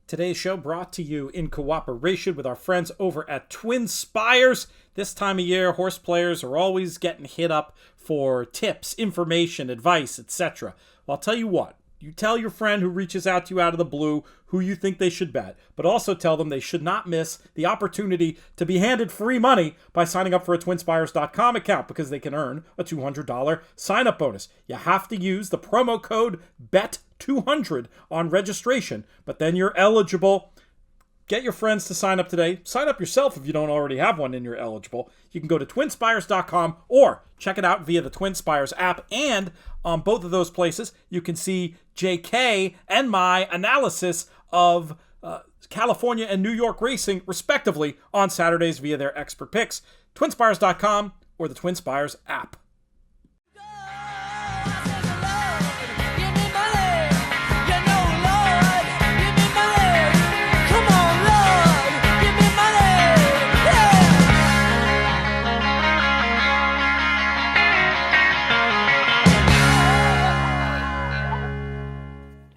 Today's show brought to you in cooperation with our friends over at Twin Spires. This time of year, horse players are always getting hit up for tips, information, advice, etc. Well, I'll tell you what. You tell your friend who reaches out to you out of the blue who you think they should bet, but also tell them they should not miss the opportunity to be handed free money by signing up for a TwinSpires.com account, because they can earn a $200 sign-up bonus. You have to use the promo code BET200 on registration, but then you're eligible. Get your friends to sign up today. Sign up yourself if you don't already have one and you're eligible. You can go to TwinSpires.com or check it out via the Twin Spires app. And on both of those places, you can see JK and my analysis of California and New York racing, respectively, on Saturdays via their expert picks. TwinSpires.com or the Twin Spires app.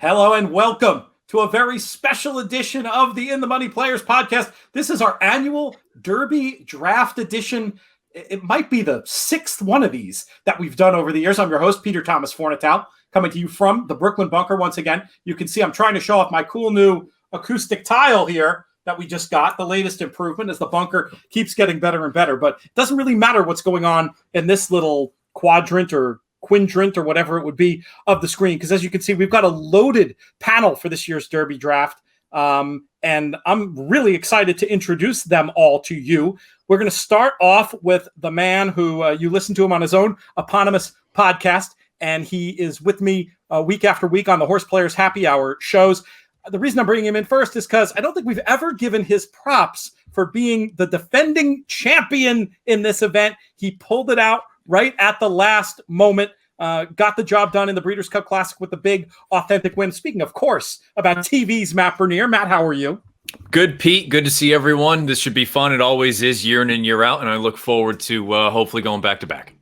Hello and welcome to a very special edition of the In the Money Players podcast. This is our annual Derby Draft edition. It might be the sixth one of these that we've done over the years. I'm your host, Peter Thomas Fornatal, coming to you from the Brooklyn Bunker once again. You can see I'm trying to show off my cool new acoustic tile here that we just got, the latest improvement as the bunker keeps getting better and better. But it doesn't really matter what's going on in this little quadrant or quindrant or whatever it would be of the screen, because as you can see, we've got a loaded panel for this year's Derby draft, and I'm really excited to introduce them all to you. We're going to start off with the man who you listen to him on his own eponymous podcast, and he is with me week after week on the Horse Players Happy Hour shows. The reason I'm bringing him in first is because I don't think we've ever given his props for being the defending champion in this event. He pulled it out right at the last moment, got the job done in the Breeders' Cup Classic with the big, authentic win. Speaking, of course, about TV's Matt Bernier. Matt, how are you? Good, Pete. Good to see everyone. This should be fun. It always is, year in and year out, and I look forward to hopefully going back-to-back.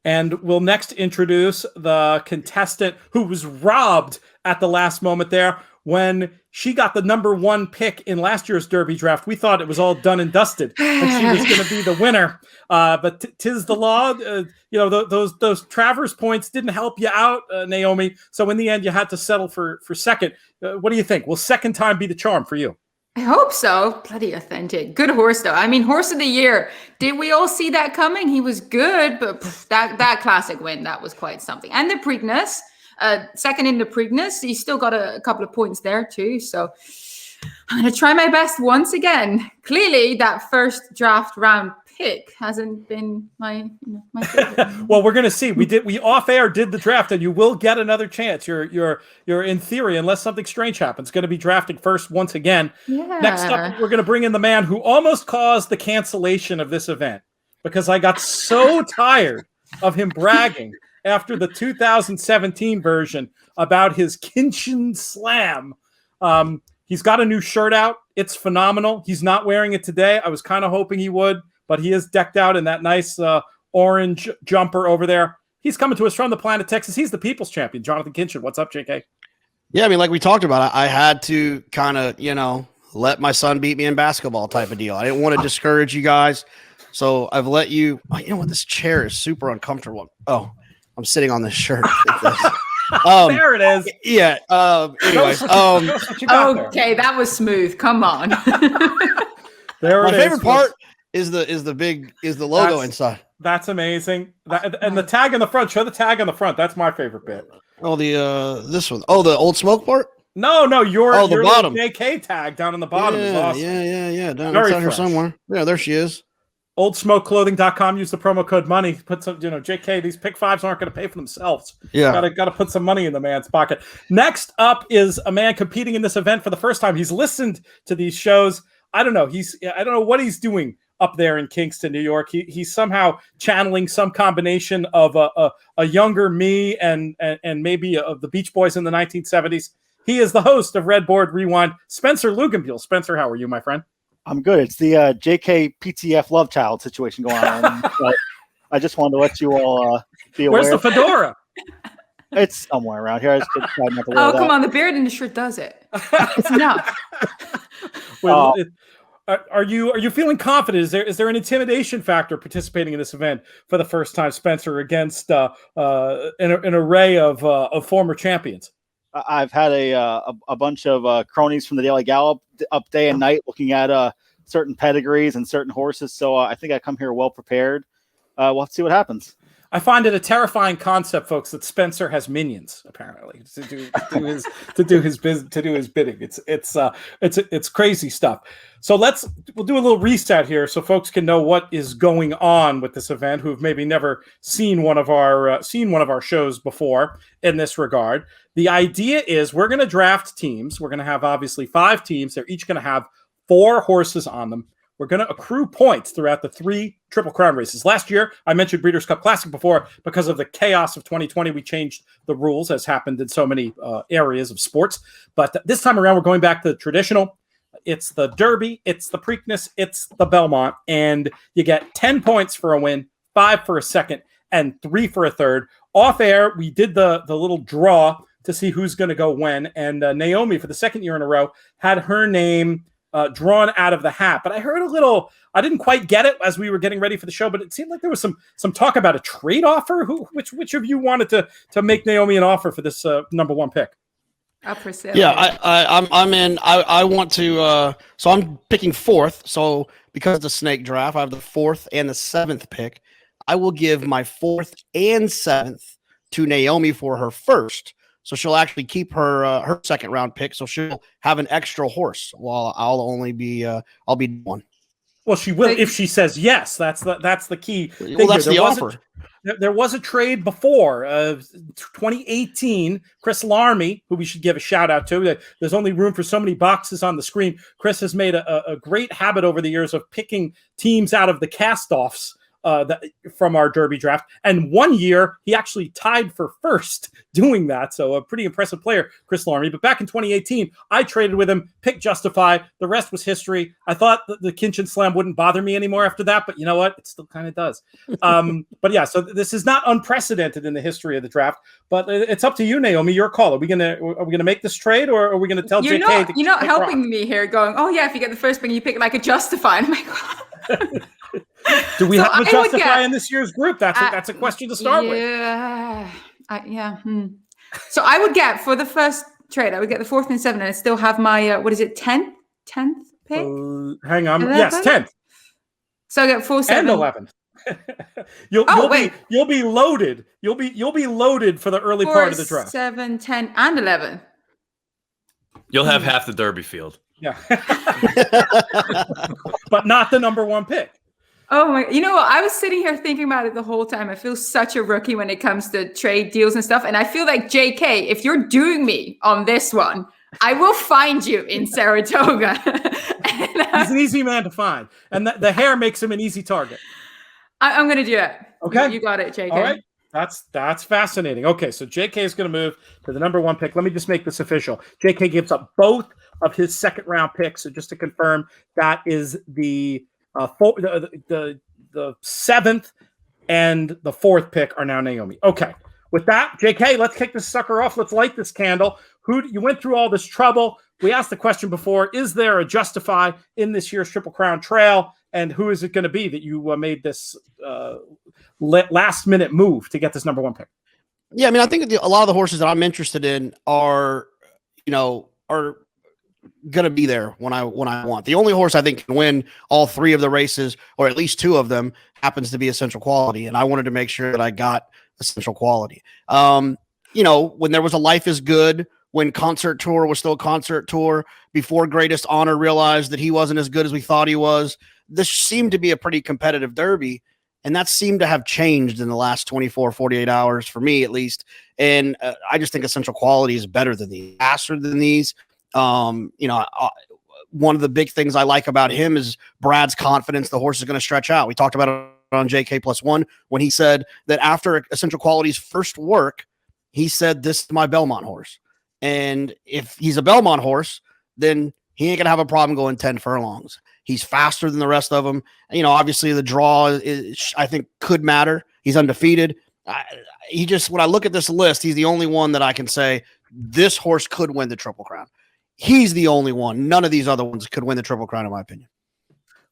And we'll next introduce the contestant who was robbed at the last moment there. When she got the number one pick in last year's Derby draft, we thought it was all done and dusted, and she was going to be the winner. But tis the law. Those Travers points didn't help you out, Naomi. So in the end, you had to settle for second. What do you think? Will second time be the charm for you? I hope so. Bloody authentic. Good horse, though. I mean, horse of the year. Did we all see that coming? He was good, but that classic win, that was quite something. And the Preakness. Second in the Preakness, he still got a couple of points there too. So I'm going to try my best once again. Clearly, that first draft round pick hasn't been my favorite. Well, we're going to see. We off air did the draft, and you will get another chance. You're in theory, unless something strange happens, going to be drafting first once again. Yeah. Next up, we're going to bring in the man who almost caused the cancellation of this event, because I got so tired of him bragging after the 2017 version about his Kinchen Slam. He's got a new shirt out. It's phenomenal. He's not wearing it today. I was kind of hoping he would, but he is decked out in that nice orange jumper over there. He's coming to us from the planet Texas. He's the people's champion, Jonathon Kinchen. What's up, JK? Yeah, I mean, like we talked about, I had to kind of, let my son beat me in basketball type of deal. I didn't want to discourage you guys. So I've let you, what? This chair is super uncomfortable. Oh, I'm sitting on this shirt. There it is. Yeah. Anyways. Okay, that was smooth. Come on. There My it is. favorite part is the logo inside. That's amazing. And the tag in the front. Show the tag on the front. That's my favorite bit. Oh, this one. Oh, the Old Smoke part? No, your the bottom JK tag down on the bottom is awesome. Yeah. Down here somewhere. Yeah, there she is. oldsmokeclothing.com. Use the promo code money. Put some, JK, these pick fives aren't going to pay for themselves. Yeah. Got to put some money in the man's pocket. Next up is a man competing in this event for the first time. He's listened to these shows. I don't know. I don't know what he's doing up there in Kingston, New York. He's somehow channeling some combination of a younger me and maybe of the Beach Boys in the 1970s. He is the host of Redboard Rewind, Spencer Luginbuhl. Spencer, how are you, my friend? I'm good. It's the JK PTF love child situation going on. So I just wanted to let you all be aware. Where's the fedora? It's somewhere around here. I just try not to wear Oh, that. come on. The beard in the shirt does it. It's enough. Well, are you feeling confident? Is there an intimidation factor participating in this event for the first time, Spencer, against an array of former champions? I've had a bunch of cronies from the Daily Gallop up day and night looking at certain pedigrees and certain horses. So I think I come here well prepared. We'll have to see what happens. I find it a terrifying concept, folks, that Spencer has minions apparently to do his bidding. It's crazy stuff. So we'll do a little reset here so folks can know what is going on with this event who've maybe never seen one of our shows before in this regard. The idea is we're going to draft teams. We're going to have obviously 5 teams. They're each going to have 4 horses on them. We're going to accrue points throughout the 3 Triple Crown races. Last year, I mentioned Breeders' Cup Classic before. Because of the chaos of 2020, we changed the rules, as happened in so many areas of sports. But this time around, we're going back to the traditional. It's the Derby, it's the Preakness, it's the Belmont. And you get 10 points for a win, 5 for a second, and 3 for a third. Off air, we did the little draw to see who's going to go when. And Naomi, for the second year in a row, had her name drawn out of the hat. But I heard a little, I didn't quite get it as we were getting ready for the show, but it seemed like there was some talk about a trade offer. Which of you wanted to make Naomi an offer for this number 1 pick? Up for sale. Yeah, I'm in. I want to. So I'm picking 4th. So because it's a snake draft, I have the 4th and the 7th pick. I will give my 4th and 7th to Naomi for her first. So she'll actually keep her second round pick. So she'll have an extra horse while I'll only be I'll be 1. Well, she will if she says yes. That's the key. Well, that's the offer. There was a trade before 2018. Chris Larmy, who we should give a shout out to. There's only room for so many boxes on the screen. Chris has made a great habit over the years of picking teams out of the cast-offs from our Derby draft. And 1 year, he actually tied for first doing that. So a pretty impressive player, Chris Larmy. But back in 2018, I traded with him, picked Justify. The rest was history. I thought the Kinchen Slam wouldn't bother me anymore after that, but you know what? It still kind of does. But yeah, so this is not unprecedented in the history of the draft, but it's up to you, Naomi. Your call. Are we gonna make this trade, or are we gonna tell You're JK? you're not helping me here going, oh yeah, if you get the first pick, you pick like a Justify. And I'm like, do we So have a I would Justify get- in this year's group? That's a question to start with. Yeah. So I would get for the first trade, I would get the 4th and 7th, and I still have my 10th pick. Hang on. 11th? Yes, 10th So I get 4, 7, and 11th. You'll be loaded. You'll be loaded for the early 4, part of the draft. 7, 10, and 11. You'll have half the Derby field. Yeah. But not the number 1 pick. Oh my! You know what? I was sitting here thinking about it the whole time. I feel such a rookie when it comes to trade deals and stuff. And I feel like JK, if you're doing me on this one, I will find you in Saratoga. He's an easy man to find, and the hair makes him an easy target. I'm going to do it. Okay, you got it, JK. All right, that's fascinating. Okay, so JK is going to move to the number 1 pick. Let me just make this official. JK gives up both of his second round picks. So just to confirm, that is the 7th and the 4th pick are now Naomi. Okay. With that, JK, let's kick this sucker off. Let's light this candle. You went through all this trouble. We asked the question before, is there a Justify in this year's Triple Crown Trail? And who is it going to be that you made this last minute move to get this number 1 pick? Yeah, I mean, I think a lot of the horses that I'm interested in are going to be there when I want. The only horse I think can win all 3 of the races, or at least 2 of them, happens to be Essential Quality. And I wanted to make sure that I got Essential Quality. When there was a Life is Good, when Concert Tour was still Concert Tour, before Greatest Honor realized that he wasn't as good as we thought he was, this seemed to be a pretty competitive Derby. And that seemed to have changed in the last 24, 48 hours, for me at least. And I just think Essential Quality is better than these, faster than these. One of the big things I like about him is Brad's confidence the horse is going to stretch out. We talked about it on JK+1 when he said that after Essential Quality's first work, he said, this is my Belmont horse. And if he's a Belmont horse, then he ain't going to have a problem going 10 furlongs. He's faster than the rest of them. Obviously the draw is, I think, could matter. He's undefeated. When I look at this list, he's the only one that I can say this horse could win the Triple Crown. He's the only one. None of these other ones could win the Triple Crown, in my opinion.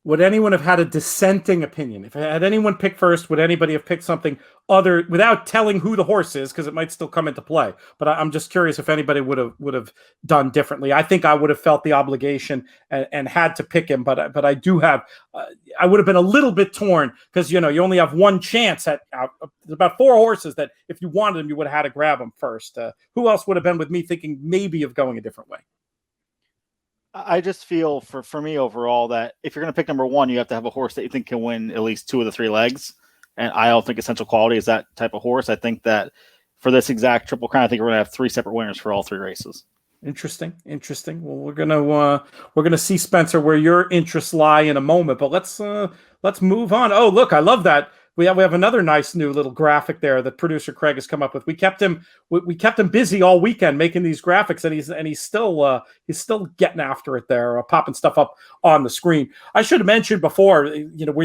Would anyone have had a dissenting opinion? If had anyone picked first, would anybody have picked something other without telling who the horse is? Because it might still come into play. But I'm just curious if anybody would have done differently. I think I would have felt the obligation and had to pick him. But I do have. I would have been a little bit torn because you only have one chance at about 4 horses that if you wanted them, you would have had to grab them first. Who else would have been with me thinking maybe of going a different way? I just feel for me overall that if you're going to pick number 1, you have to have a horse that you think can win at least 2 of the 3 legs. And I don't think Essential Quality is that type of horse. I think that for this exact Triple Crown, I think we're going to have 3 separate winners for all 3 races. Interesting. Well, we're gonna see, Spencer, where your interests lie in a moment. But let's move on. Oh, look, I love that. We have another nice new little graphic there that producer Craig has come up with. We kept him busy all weekend making these graphics, and he's still getting after it there, popping stuff up on the screen. I should have mentioned before,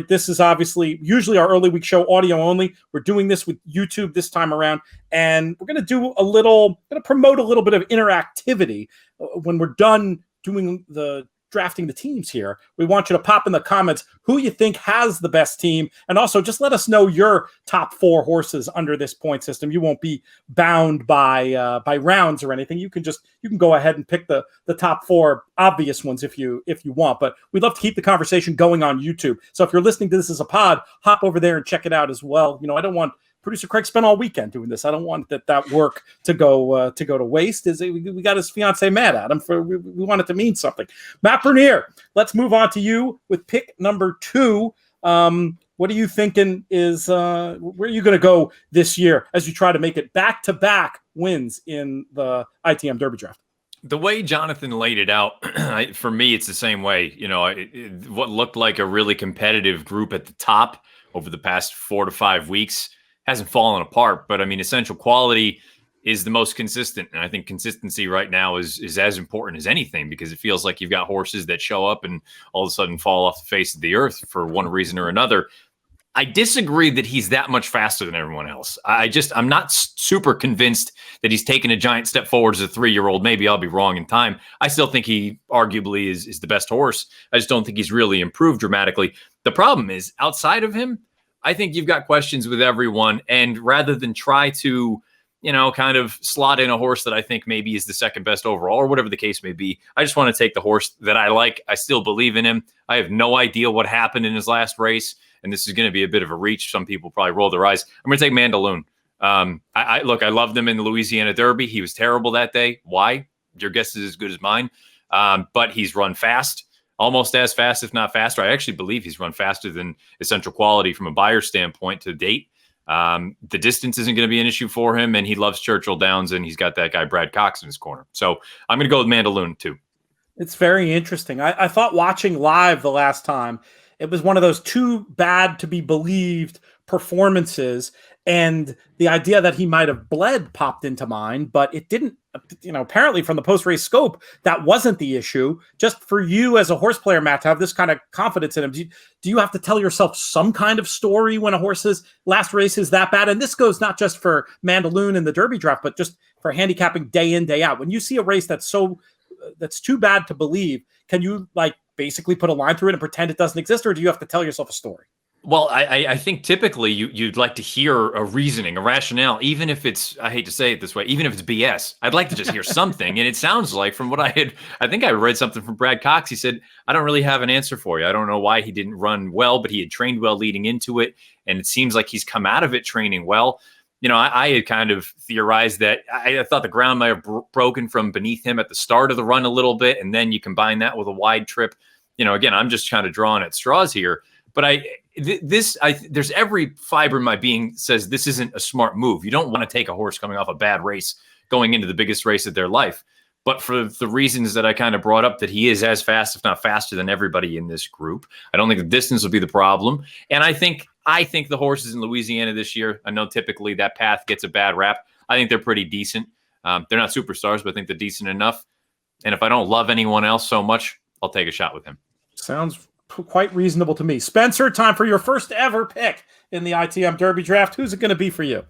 this is obviously usually our early week show audio only. We're doing this with YouTube this time around, and we're going to promote a little bit of interactivity when we're done doing the drafting the teams here. We want you to pop in the comments who you think has the best team, and also just let us know your top 4 horses under this point system. You won't be bound by rounds or anything. You can go ahead and pick the top 4 obvious ones if you want, but we'd love to keep the conversation going on YouTube. So if you're listening to this as a pod, hop over there and check it out as well. I don't want producer Craig spent all weekend doing this. I don't want that work to go to waste. We got his fiance mad at him we want it to mean something. Matt Bernier, let's move on to you with pick number 2. What are you thinking is where are you going to go this year as you try to make it back-to-back wins in the ITM Derby Draft? The way Jonathan laid it out, for me, it's the same way. What looked like a really competitive group at the top over the past 4 to 5 weeks hasn't fallen apart, but I mean, Essential Quality is the most consistent. And I think consistency right now is as important as anything, because it feels like you've got horses that show up and all of a sudden fall off the face of the earth for one reason or another. I disagree that he's that much faster than everyone else. I'm not super convinced that he's taken a giant step forward as a 3-year-old. Maybe I'll be wrong in time. I still think he arguably is the best horse. I just don't think he's really improved dramatically. The problem is, outside of him, I think you've got questions with everyone. And rather than try to, kind of slot in a horse that I think maybe is the second best overall or whatever the case may be, I just want to take the horse that I like. I still believe in him. I have no idea what happened in his last race, and this is going to be a bit of a reach. Some people probably roll their eyes. I'm going to take Mandaloun. I loved him in the Louisiana Derby. He was terrible that day. Why? Your guess is as good as mine. But he's run fast. Almost as fast, if not faster. I actually believe he's run faster than Essential Quality from a buyer standpoint to date. The distance isn't going to be an issue for him, and he loves Churchill Downs, and he's got that guy Brad Cox in his corner. So I'm going to go with Mandaloun too. It's very interesting. I thought watching live the last time, it was one of those too bad to be believed performances, and the idea that he might have bled popped into mind, but it didn't. Apparently from the post-race scope, that wasn't the issue. Just for you as a horse player, Matt, to have this kind of confidence in him, do you have to tell yourself some kind of story when a horse's last race is that bad? And this goes not just for Mandaloun in the Derby draft, but just for handicapping day in, day out. When you see a race that's too bad to believe, can you basically put a line through it and pretend it doesn't exist, or do you have to tell yourself a story? Well, I think typically you'd like to hear a reasoning, a rationale, even if it's, I hate to say it this way, even if it's BS. I'd like to just hear something. And it sounds like from what I think I read something from Brad Cox. He said, I don't really have an answer for you. I don't know why he didn't run well, but he had trained well leading into it. And it seems like he's come out of it training well. I had kind of theorized that I thought the ground might have broken from beneath him at the start of the run a little bit. And then you combine that with a wide trip. Again, I'm just kind of drawing at straws here, but there's every fiber in my being says this isn't a smart move. You don't want to take a horse coming off a bad race going into the biggest race of their life. But for the reasons that I kind of brought up, that he is as fast, if not faster than everybody in this group, I don't think the distance will be the problem. And I think the horses in Louisiana this year, I know typically that path gets a bad rap. I think they're pretty decent. They're not superstars, but I think they're decent enough. And if I don't love anyone else so much, I'll take a shot with him. Sounds quite reasonable to me. Spencer, time for your first ever pick in the ITM Derby draft. Who's it going to be for you?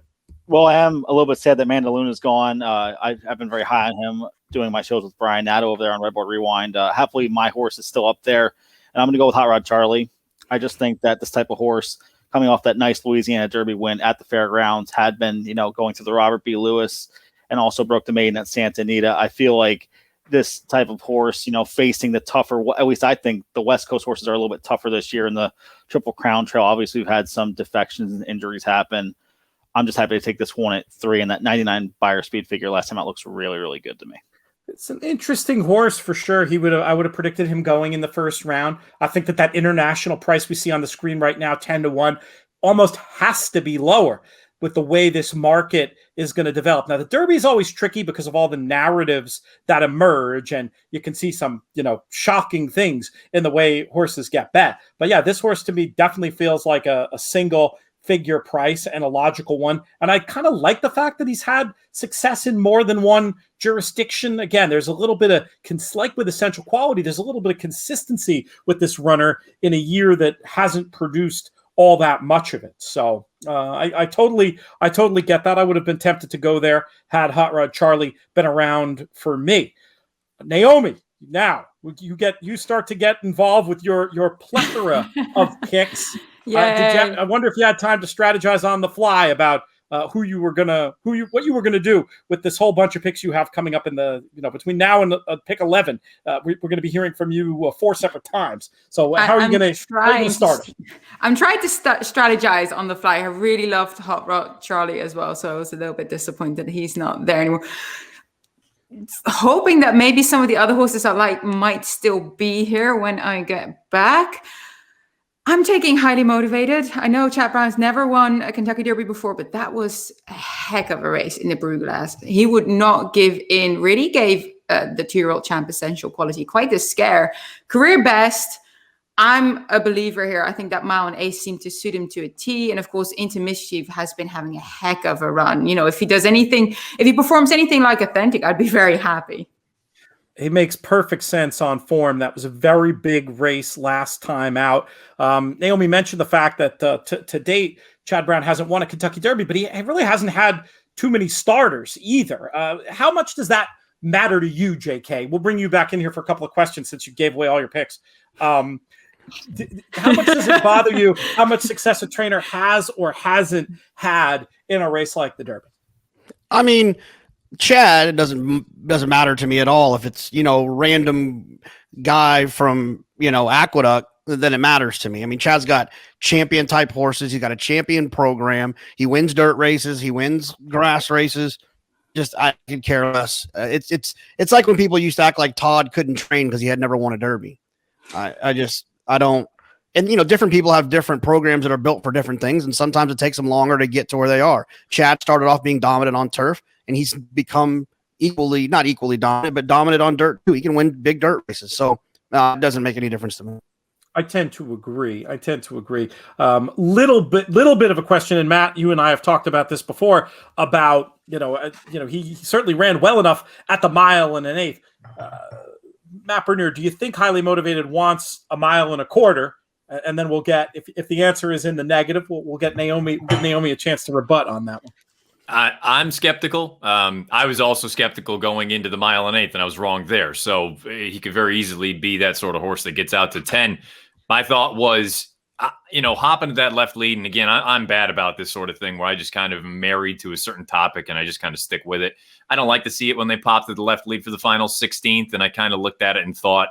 Well, I am a little bit sad that Mandaloun is gone. I've been very high on him doing my shows with Brian Nadeau over there on Redboard Rewind. Happily, my horse is still up there, and I'm going to go with Hot Rod Charlie. I just think that this type of horse, coming off that nice Louisiana Derby win at the fairgrounds, had been, going through the Robert B. Lewis and also broke the maiden at Santa Anita. I feel like this type of horse, facing the tougher, at least I think the West Coast horses are a little bit tougher this year in the Triple Crown Trail. Obviously, we've had some defections and injuries happen. I'm just happy to take this one at 3, and that 99 buyer speed figure last time out looks really, really good to me. It's an interesting horse for sure. I would have predicted him going in the first round. I think that international price we see on the screen right now, 10-1, almost has to be lower with the way this market is going to develop. Now, the Derby is always tricky because of all the narratives that emerge, and you can see some, shocking things in the way horses get bet. But yeah, this horse to me definitely feels like a single figure price and a logical one. And I kind of like the fact that he's had success in more than one jurisdiction. Again, there's a little bit of, like with Essential Quality, there's a little bit of consistency with this runner in a year that hasn't produced all that much of it. So I totally get that. I would have been tempted to go there had Hot Rod Charlie been around for me. Naomi, now you start to get involved with your plethora of picks. Yeah. I wonder if you had time to strategize on the fly about what you were gonna do with this whole bunch of picks you have coming up in the between now and pick 11. We're going to be hearing from you 4 separate times. So how are you going to start? I'm trying to strategize on the fly. I really loved Hot Rod Charlie as well, so I was a little bit disappointed he's not there anymore. Hoping that maybe some of the other horses I like might still be here when I get back. I'm taking Highly Motivated. I know Chad Brown's never won a Kentucky Derby before, but that was a heck of a race in the Bruglass. He would not give in, really gave the 2-year-old champ Essential Quality quite a scare. Career best. I'm a believer here. I think that Mile and Ace seemed to suit him to a T. And of course, Into Mischief has been having a heck of a run. If he performs anything like Authentic, I'd be very happy. It makes perfect sense on form. That was a very big race last time out. Naomi mentioned the fact that to date, Chad Brown hasn't won a Kentucky Derby, but he really hasn't had too many starters either. How much does that matter to you, JK? We'll bring you back in here for a couple of questions since you gave away all your picks. How much does it bother you how much success a trainer has or hasn't had in a race like the Derby? I mean, Chad, it doesn't matter to me at all. If it's, random guy from, Aqueduct, then it matters to me. I mean, Chad's got champion type horses. He's got a champion program. He wins dirt races. He wins grass races. I could care less. It's like when people used to act like Todd couldn't train because he had never won a Derby. I don't. And, different people have different programs that are built for different things. And sometimes it takes them longer to get to where they are. Chad started off being dominant on turf, and he's become not equally dominant, but dominant on dirt too. He can win big dirt races. So it doesn't make any difference to me. I tend to agree. Little bit of a question, and Matt, you and I have talked about this before about, he certainly ran well enough at the mile and an eighth. Matt Bernier, do you think Highly Motivated wants a mile and a quarter? And then we'll get, if the answer is in the negative, we'll give Naomi a chance to rebut on that one. I'm skeptical. I was also skeptical going into the mile and eighth, and I was wrong there. So he could very easily be that sort of horse that gets out to 10. My thought was, hop into that left lead. And again, I'm bad about this sort of thing where I just kind of married to a certain topic and I just kind of stick with it. I don't like to see it when they pop to the left lead for the final 16th. And I kind of looked at it and thought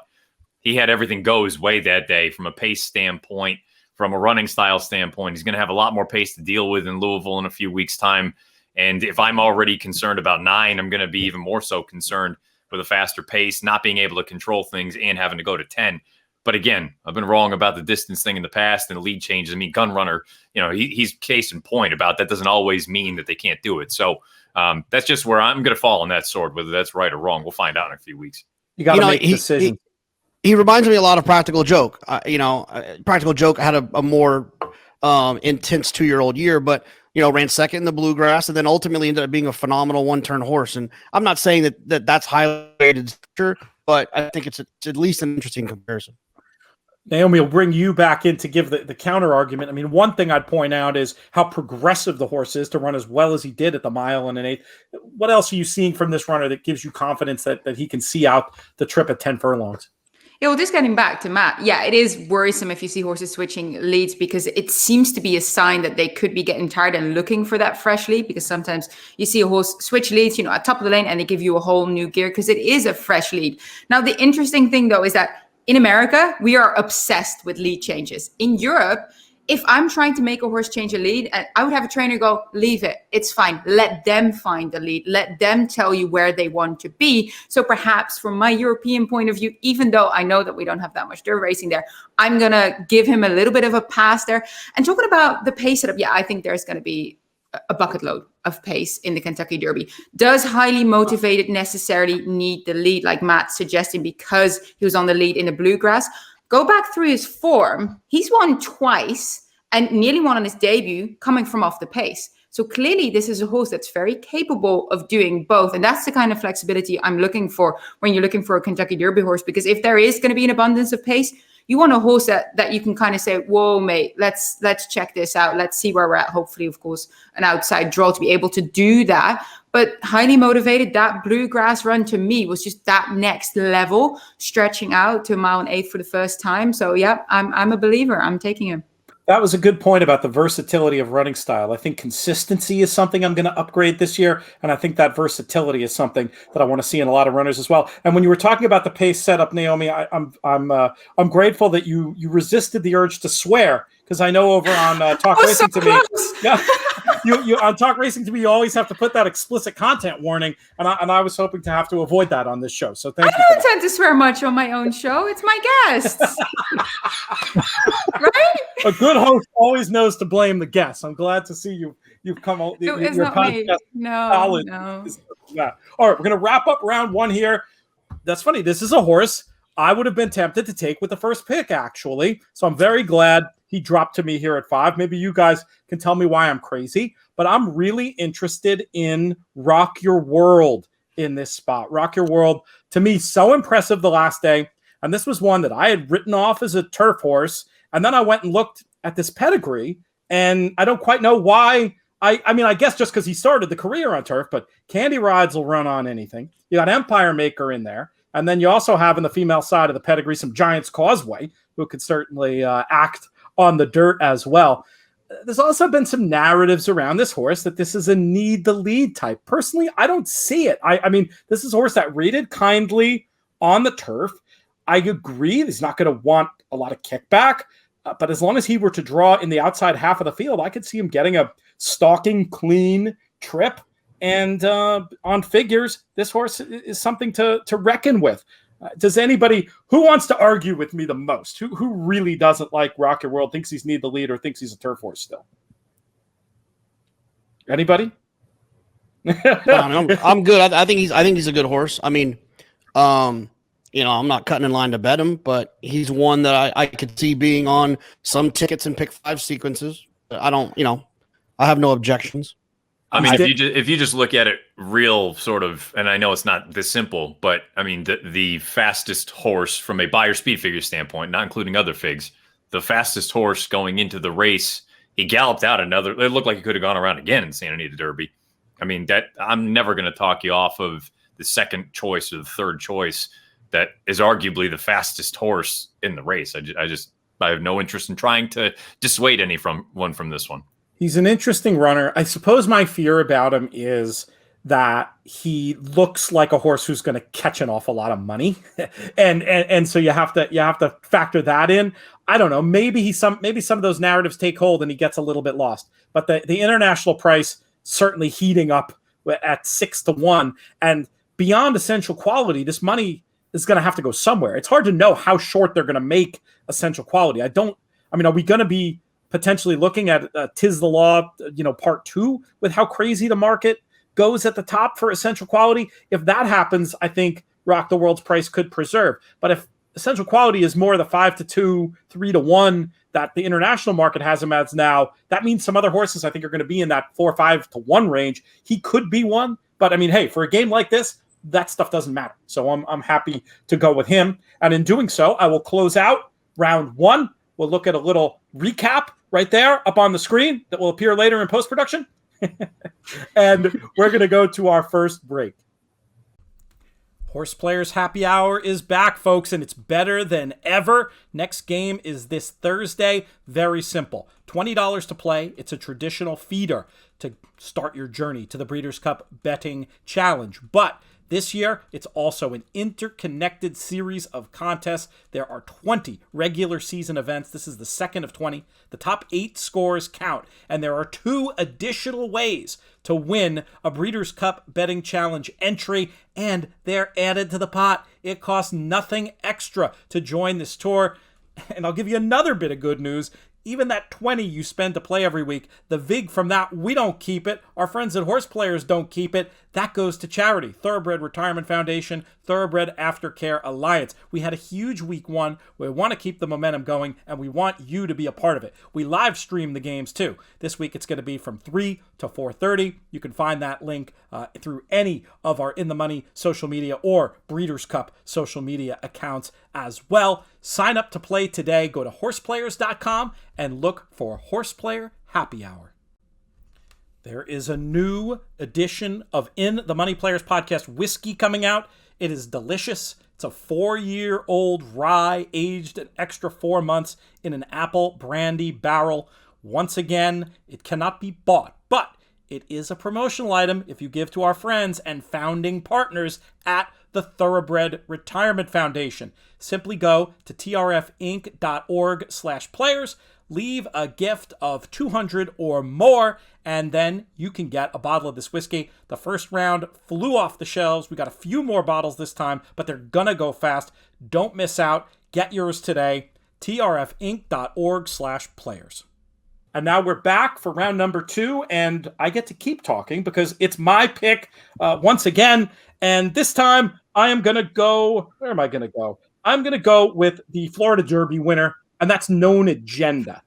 he had everything go his way that day from a pace standpoint, from a running style standpoint. He's going to have a lot more pace to deal with in Louisville in a few weeks' time. And if I'm already concerned about 9, I'm going to be even more so concerned with a faster pace, not being able to control things and having to go to 10. But again, I've been wrong about the distance thing in the past and the lead changes. I mean, Gun Runner, he's case in point about that doesn't always mean that they can't do it. So that's just where I'm going to fall on that sword, whether that's right or wrong. We'll find out in a few weeks. You got to make a decision. He reminds me a lot of Practical Joke. Practical Joke had a more intense 2-year-old year, but ran second in the Bluegrass and then ultimately ended up being a phenomenal one-turn horse. And I'm not saying that's highly rated, but I think it's at least an interesting comparison. Naomi will bring you back in to give the counter argument. I mean, one thing I'd point out is how progressive the horse is to run as well as he did at the mile and an eighth. What else are you seeing from this runner that gives you confidence that he can see out the trip at 10 furlongs? Yeah, well, just getting back to Matt, yeah, it is worrisome if you see horses switching leads, because it seems to be a sign that they could be getting tired and looking for that fresh lead, because sometimes you see a horse switch leads, at top of the lane, and they give you a whole new gear because it is a fresh lead. Now, the interesting thing, though, is that in America, we are obsessed with lead changes. In Europe, if I'm trying to make a horse change a lead, and I would have a trainer go, leave it. It's fine. Let them find the lead. Let them tell you where they want to be. So perhaps from my European point of view, even though I know that we don't have that much dirt racing there, I'm going to give him a little bit of a pass there. And talking about the pace setup, yeah, I think there's going to be a bucket load of pace in the Kentucky Derby. Does highly motivated necessarily need the lead, like Matt's suggesting, because he was on the lead in the Bluegrass? Go back through his form. He's won twice and nearly won on his debut coming from off the pace. So clearly this is a horse that's very capable of doing both. And that's the kind of flexibility I'm looking for when you're looking for a Kentucky Derby horse, because if there is going to be an abundance of pace, you want a horse that you can kind of say, whoa, mate, let's check this out. Let's see where we're at. Hopefully, of course, an outside draw to be able to do that. But highly motivated, that Bluegrass run to me was just that next level, stretching out to a mile and eighth for the first time. So, yeah, I'm a believer. I'm taking him. That was a good point about the versatility of running style. I think consistency is something I'm going to upgrade this year, and I think that versatility is something that I want to see in a lot of runners as well. And when you were talking about the pace setup, Naomi, I'm grateful that you resisted the urge to swear, because I know over on Talk Racing to Me, yeah, you on Talk Racing to Me, you always have to put that explicit content warning, and I was hoping to have to avoid that on this show. So thank you. I don't tend to swear much on my own show. It's my guests, right? A good host always knows to blame the guests. I'm glad to see you've come out. It's not me. No. Yeah. All right, we're gonna wrap up round one here. That's funny. This is a horse I would have been tempted to take with the first pick, actually. So I'm very glad he dropped to me here at 5. Maybe you guys can tell me why I'm crazy, but I'm really interested in Rock Your World in this spot. Rock Your World, to me, so impressive the last day. And this was one that I had written off as a turf horse. And then I went and looked at this pedigree, and I don't quite know why. I mean, I guess just because he started the career on turf, but Candy Rides will run on anything. You got Empire Maker in there. And then you also have in the female side of the pedigree some Giants Causeway, who could certainly act on the dirt as well. There's also been some narratives around this horse that this is a need the lead type. Personally, I don't see it. I mean, this is a horse that rated kindly on the turf. I agree he's not going to want a lot of kickback, but as long as he were to draw in the outside half of the field, I could see him getting a stalking, clean trip. And on figures, this horse is something to reckon with. Does anybody, who wants to argue with me the most? Who really doesn't like Rock Your World, thinks he's need the lead, or thinks he's a turf horse still? Anybody? I'm good. I think he's a good horse. I mean, I'm not cutting in line to bet him, but he's one that I could see being on some tickets and pick 5 sequences. I have no objections. I mean, if you just look at it real sort of, and I know it's not this simple, but I mean, the fastest horse from a buyer speed figure standpoint, not including other figs, the fastest horse going into the race, he galloped out another. It looked like he could have gone around again in Santa Anita Derby. I mean, that I'm never going to talk you off of the second choice or the third choice. That is arguably the fastest horse in the race. I have no interest in trying to dissuade anyone from this one. He's an interesting runner. I suppose my fear about him is that he looks like a horse who's going to catch an awful lot of money, and so you have to factor that in. I don't know. Maybe some of those narratives take hold and he gets a little bit lost. But the international price certainly heating up at 6-1, and beyond essential quality, this money is going to have to go somewhere. It's hard to know how short they're going to make essential quality. Are we going to be potentially looking at Tis the Law, part 2 with how crazy the market goes at the top for essential quality? If that happens, I think Rock the World's price could preserve. But if essential quality is more the 5-2, 3-1 that the international market has him as now, that means some other horses I think are going to be in that 4-5-1 range. He could be one, but I mean, hey, for a game like this, that stuff doesn't matter. So I'm happy to go with him. And in doing so, I will close out round 1. We'll look at a little recap right there up on the screen that will appear later in post-production. And we're going to go to our first break. Horse Players Happy Hour is back, folks, and it's better than ever. Next game is this Thursday. Very simple. $20 to play. It's a traditional feeder to start your journey to the Breeders' Cup Betting Challenge. But this year, it's also an interconnected series of contests. There are 20 regular season events. This is the second of 20. The top 8 scores count, and there are 2 additional ways to win a Breeders' Cup Betting Challenge entry, and they're added to the pot. It costs nothing extra to join this tour. And I'll give you another bit of good news. Even that 20 you spend to play every week, the VIG from that, we don't keep it. Our friends at Horse Players don't keep it. That goes to charity. Thoroughbred Retirement Foundation, Thoroughbred Aftercare Alliance. We had a huge week 1. We want to keep the momentum going, and we want you to be a part of it. We live stream the games too. This week it's going to be from 3 to 4:30. You can find that link through any of our In the Money social media or Breeders' Cup social media accounts as well. Sign up to play today. Go to horseplayers.com and look for Horseplayer Happy Hour. There is a new edition of In the Money Players podcast whiskey coming out. It is delicious. It's a 4-year-old rye aged an extra 4 months in an apple brandy barrel. Once again, it cannot be bought, but it is a promotional item if you give to our friends and founding partners at the Thoroughbred Retirement Foundation. Simply go to trfinc.org/players, leave a gift of $200 or more, and then you can get a bottle of this whiskey. The first round flew off the shelves. We got a few more bottles this time, but they're gonna go fast. Don't miss out. Get yours today. trfinc.org/players. And now we're back for round number 2, and I get to keep talking because it's my pick once again. And this time I am going to go, where am I going to go? I'm going to go with the Florida Derby winner, and that's Known Agenda.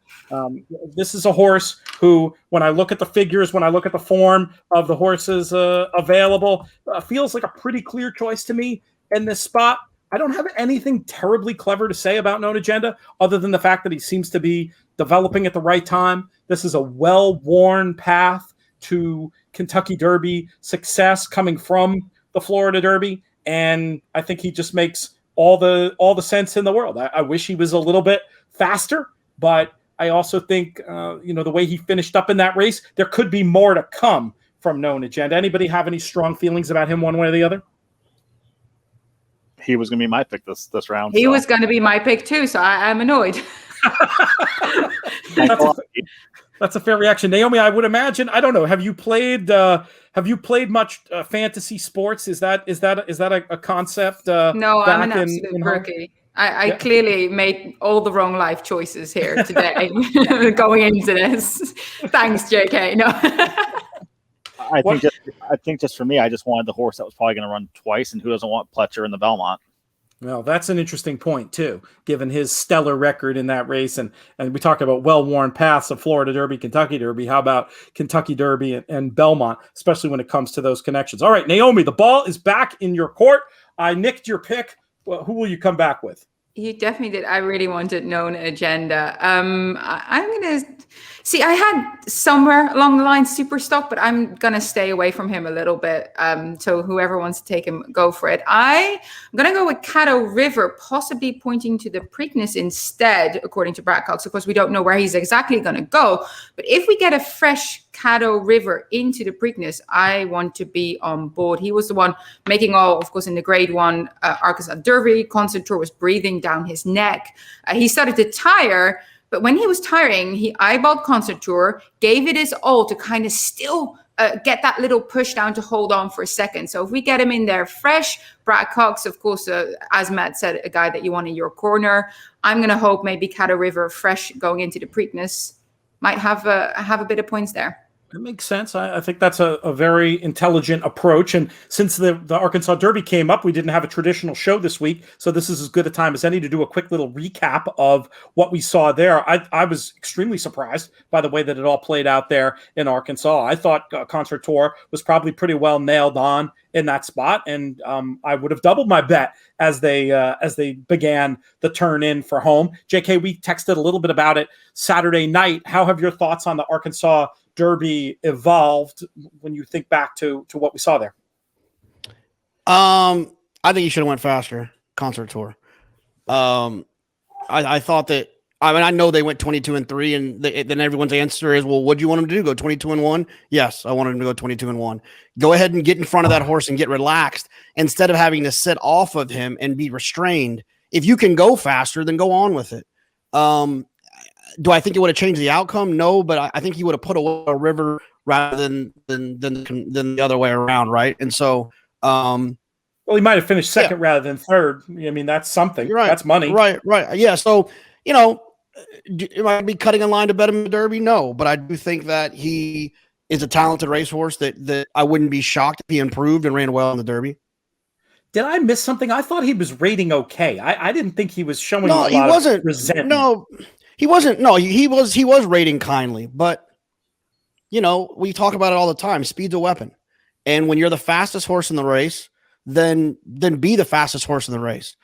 This is a horse who, when I look at the figures, when I look at the form of the horses available, feels like a pretty clear choice to me in this spot. I don't have anything terribly clever to say about Known Agenda other than the fact that he seems to be developing at the right time. This is a well-worn path to Kentucky Derby success coming from the Florida Derby, and I think he just makes all the sense in the world. I wish he was a little bit faster, but I also think the way he finished up in that race, there could be more to come from Known Agenda. Anybody have any strong feelings about him one way or the other? He was going to be my pick this round. He was going to be my pick too, so I'm annoyed. That's a fair reaction, Naomi. I would imagine. I don't know. Have you played much fantasy sports? Is that a concept? No, I'm an absolute rookie. I clearly made all the wrong life choices here today going into this. Thanks, JK. No. I think just for me, I just wanted the horse that was probably going to run twice, and who doesn't want Pletcher in the Belmont? Well, that's an interesting point, too, given his stellar record in that race. And we talk about well-worn paths of Florida Derby, Kentucky Derby. How about Kentucky Derby and Belmont, especially when it comes to those connections? All right, Naomi, the ball is back in your court. I nicked your pick. Well, who will you come back with? You definitely did. I really wanted Known Agenda. I'm going to see, I had somewhere along the line Superstock, but I'm going to stay away from him a little bit. So whoever wants to take him, go for it. I'm going to go with Caddo River, possibly pointing to the Preakness instead, according to Brad Cox. Of course, we don't know where he's exactly going to go. But if we get a fresh Caddo River into the Preakness, I want to be on board. He was the one making all, of course, in the Grade 1 Arkansas Derby. Concert Tour was breathing down his neck. He started to tire, but when he was tiring, he eyeballed Concert Tour, gave it his all to kind of still get that little push down to hold on for a second. So if we get him in there fresh, Brad Cox, of course, as Matt said, a guy that you want in your corner. I'm going to hope maybe Caddo River fresh going into the Preakness might have a bit of points there. That makes sense. I think that's a very intelligent approach. And since the Arkansas Derby came up, we didn't have a traditional show this week. So this is as good a time as any to do a quick little recap of what we saw there. I was extremely surprised by the way that it all played out there in Arkansas. I thought Concert Tour was probably pretty well nailed on in that spot. And I would have doubled my bet as they began the turn in for home. JK, we texted a little bit about it Saturday night. How have your thoughts on the Arkansas Derby evolved when you think back to what we saw there? I think he should have went faster. Concert Tour. I thought that. I mean, I know they went 22-3, and then everyone's answer is, "Well, what do you want him to do? Go 22-1?" Yes, I wanted him to go 22-1. Go ahead and get in front of that horse and get relaxed instead of having to sit off of him and be restrained. If you can go faster, then go on with it. Do I think it would have changed the outcome? No, but I think he would have put a River rather than the other way around, right? And so, well, he might have finished second rather than third. I mean, that's something. Right. That's money. Right. Yeah. So, am I be cutting a line to bet him in the Derby? No, but I do think that he is a talented racehorse that I wouldn't be shocked if he improved and ran well in the Derby. Did I miss something? I thought he was rating okay. I didn't think he was showing No, a he lot wasn't. of resentment. No, he wasn't. No, he was rating kindly, but we talk about it all the time. Speed's a weapon. And when you're the fastest horse in the race, then be the fastest horse in the race.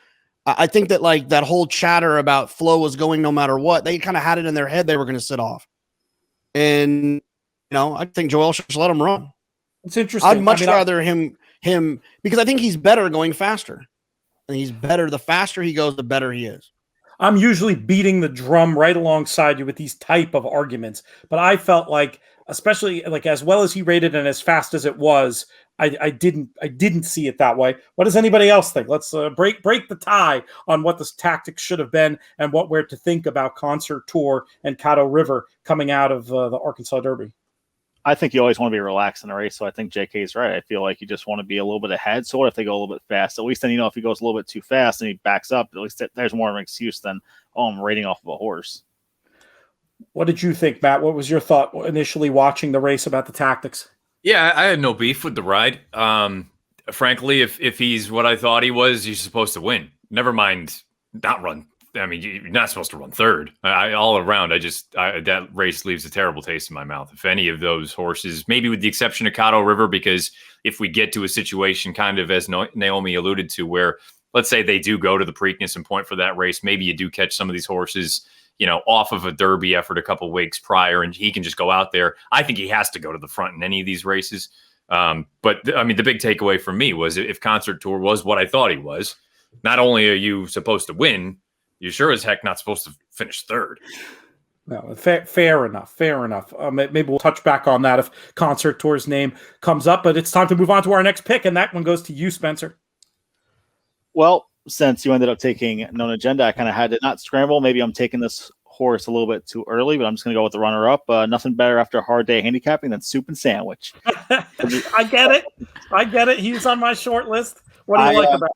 I think that like that whole chatter about Flo was going no matter what, they kind of had it in their head they were going to sit off. And I think Joel should just let him run. It's interesting. I'd much rather him because I think he's better going faster. And he's better. The faster he goes, the better he is. I'm usually beating the drum right alongside you with these type of arguments, but I felt like, especially like as well as he rated and as fast as it was, I didn't see it that way. What does anybody else think? Let's break the tie on what the tactics should have been and what we're to think about Concert Tour and Caddo River coming out of the Arkansas Derby. I think you always want to be relaxed in a race, so I think JK is right. I feel like you just want to be a little bit ahead. So what if they go a little bit fast? At least then if he goes a little bit too fast and he backs up, at least there's more of an excuse than I'm rating off of a horse. What did you think, Matt? What was your thought initially watching the race about the tactics? Yeah, I had no beef with the ride. Frankly, if he's what I thought he was, he's supposed to win. Never mind not run. I mean, you're not supposed to run third. All around, that race leaves a terrible taste in my mouth. If any of those horses, maybe with the exception of Caddo River, because if we get to a situation kind of as Naomi alluded to, where let's say they do go to the Preakness and point for that race, maybe you do catch some of these horses, off of a Derby effort a couple weeks prior, and he can just go out there. I think he has to go to the front in any of these races. But I mean, the big takeaway for me was if Concert Tour was what I thought he was, not only are you supposed to win, you're sure as heck not supposed to finish third. No, fair enough. Maybe we'll touch back on that if Concert Tour's name comes up, but it's time to move on to our next pick, and that one goes to you, Spencer. Well, since you ended up taking Known Agenda, I kind of had to not scramble. Maybe I'm taking this horse a little bit too early, but I'm just going to go with the runner-up. Nothing better after a hard day handicapping than Soup and Sandwich. I get it. He's on my short list. What do you like about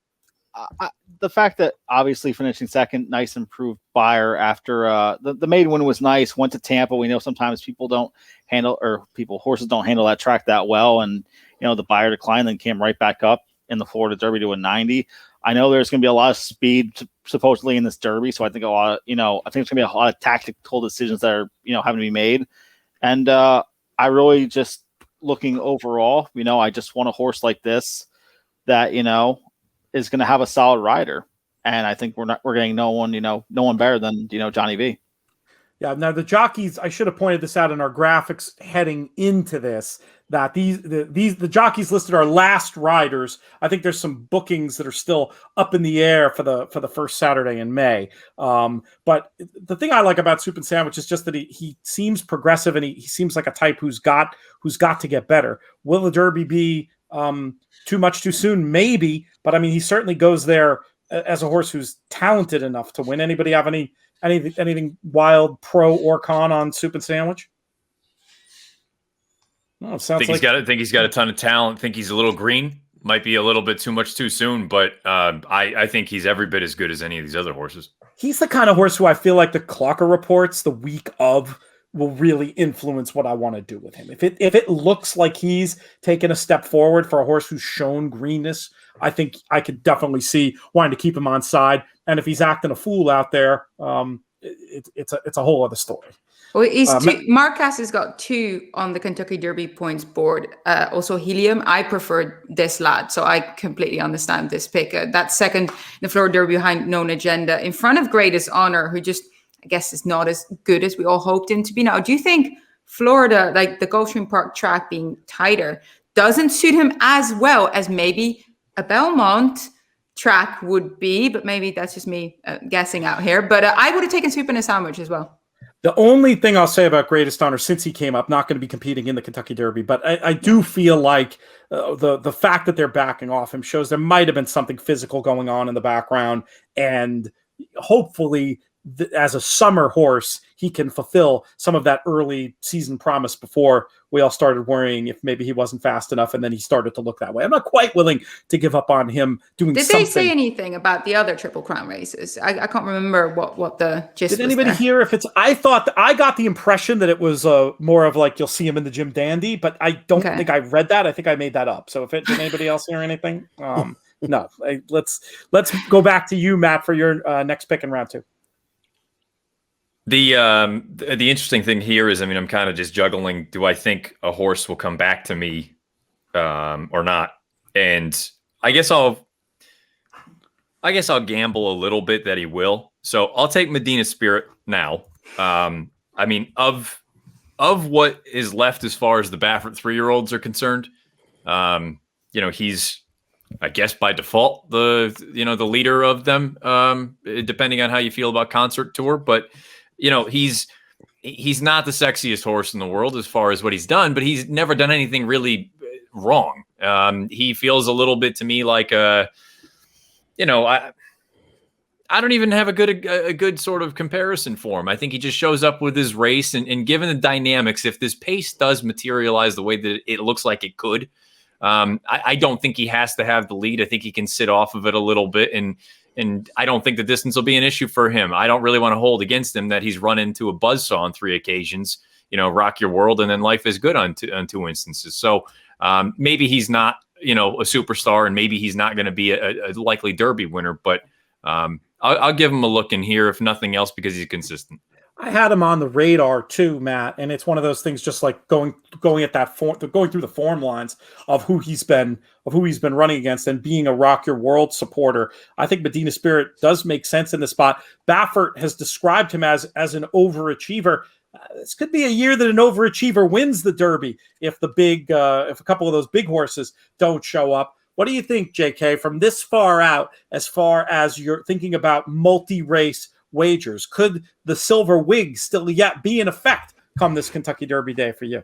it? The fact that obviously finishing second, nice improved buyer after the maiden win was nice. Went to Tampa. We know sometimes horses don't handle that track that well, and the buyer declined, then came right back up in the Florida Derby to a 90. I know there's going to be a lot of speed supposedly in this Derby, so I think I think it's going to be a lot of tactical decisions that are having to be made, and I really just looking overall, I just want a horse like this that is going to have a solid rider, and I think we're getting no one better than Johnny V. Yeah. Now the jockeys, I should have pointed this out in our graphics heading into this, that the jockeys listed are last riders. I think there's some bookings that are still up in the air for the first Saturday in May. But the thing I like about Soup and Sandwich is just that he seems progressive, and he seems like a type who's got to get better. Will the Derby be too much too soon? Maybe, but I mean, he certainly goes there as a horse who's talented enough to win. Anybody have anything wild pro or con on Soup and Sandwich? No, it sounds he's got a ton of talent. Think he's a little green. Might be a little bit too much too soon, but I think he's every bit as good as any of these other horses. He's the kind of horse who I feel like the Clocker reports the week of will really influence what I want to do with him. If it looks like he's taken a step forward for a horse who's shown greenness, I think I could definitely see wanting to keep him on side. And if he's acting a fool out there, it's a whole other story. Well, Marcus has got 2 on the Kentucky Derby points board. Also Helium. I prefer this lad, so I completely understand this pick. That second, the Florida Derby behind Known Agenda, in front of Greatest Honor, who just, I guess, is not as good as we all hoped him to be. Now, do you think Florida, like the Gulfstream Park track being tighter, doesn't suit him as well as maybe a Belmont track would be? But maybe that's just me guessing out here. But I would have taken Soup in a Sandwich as well. The only thing I'll say about Greatest Honor, since he came up, not going to be competing in the Kentucky Derby, but I do feel like the fact that they're backing off him shows there might have been something physical going on in the background, and hopefully as a summer horse, he can fulfill some of that early season promise before we all started worrying if maybe he wasn't fast enough, and then he started to look that way. I'm not quite willing to give up on him doing something. Did they say anything about the other Triple Crown races? I can't remember what the gist was. Did anybody there. hear if it's... I thought I got the impression that it was more of like you'll see him in the Jim Dandy, but I don't think I read that. I think I made that up. So did anybody else hear anything? No. Let's go back to you, Matt, for your next pick in round 2. The interesting thing here is, I mean, I'm kind of just juggling. Do I think a horse will come back to me or not? And I guess I'll gamble a little bit that he will. So I'll take Medina Spirit now. I mean, of what is left as far as the Baffert 3-year-olds are concerned, he's, I guess by default, the leader of them, depending on how you feel about Concert Tour. But he's not the sexiest horse in the world as far as what he's done, but he's never done anything really wrong. He feels a little bit to me like I don't even have a good sort of comparison for him. I think he just shows up with his race, and given the dynamics, if this pace does materialize the way that it looks like it could, I don't think he has to have the lead. I think he can sit off of it a little bit, and I don't think the distance will be an issue for him. I don't really want to hold against him that he's run into a buzzsaw on 3 occasions, Rock Your World, and then Life is Good on 2 instances. So maybe he's not, a superstar, and maybe he's not going to be a likely Derby winner, but I'll give him a look in here, if nothing else, because he's consistent. I had him on the radar too, Matt, and it's one of those things, just like going at that form, going through the form lines of who he's been running against, and being a Rock Your World supporter. I think Medina Spirit does make sense in the spot. Baffert has described him as an overachiever. This could be a year that an overachiever wins the Derby if if a couple of those big horses don't show up. What do you think, JK, from this far out, as far as you're thinking about multi-race wagers? Could the silver wig still yet be in effect come this Kentucky Derby day for you?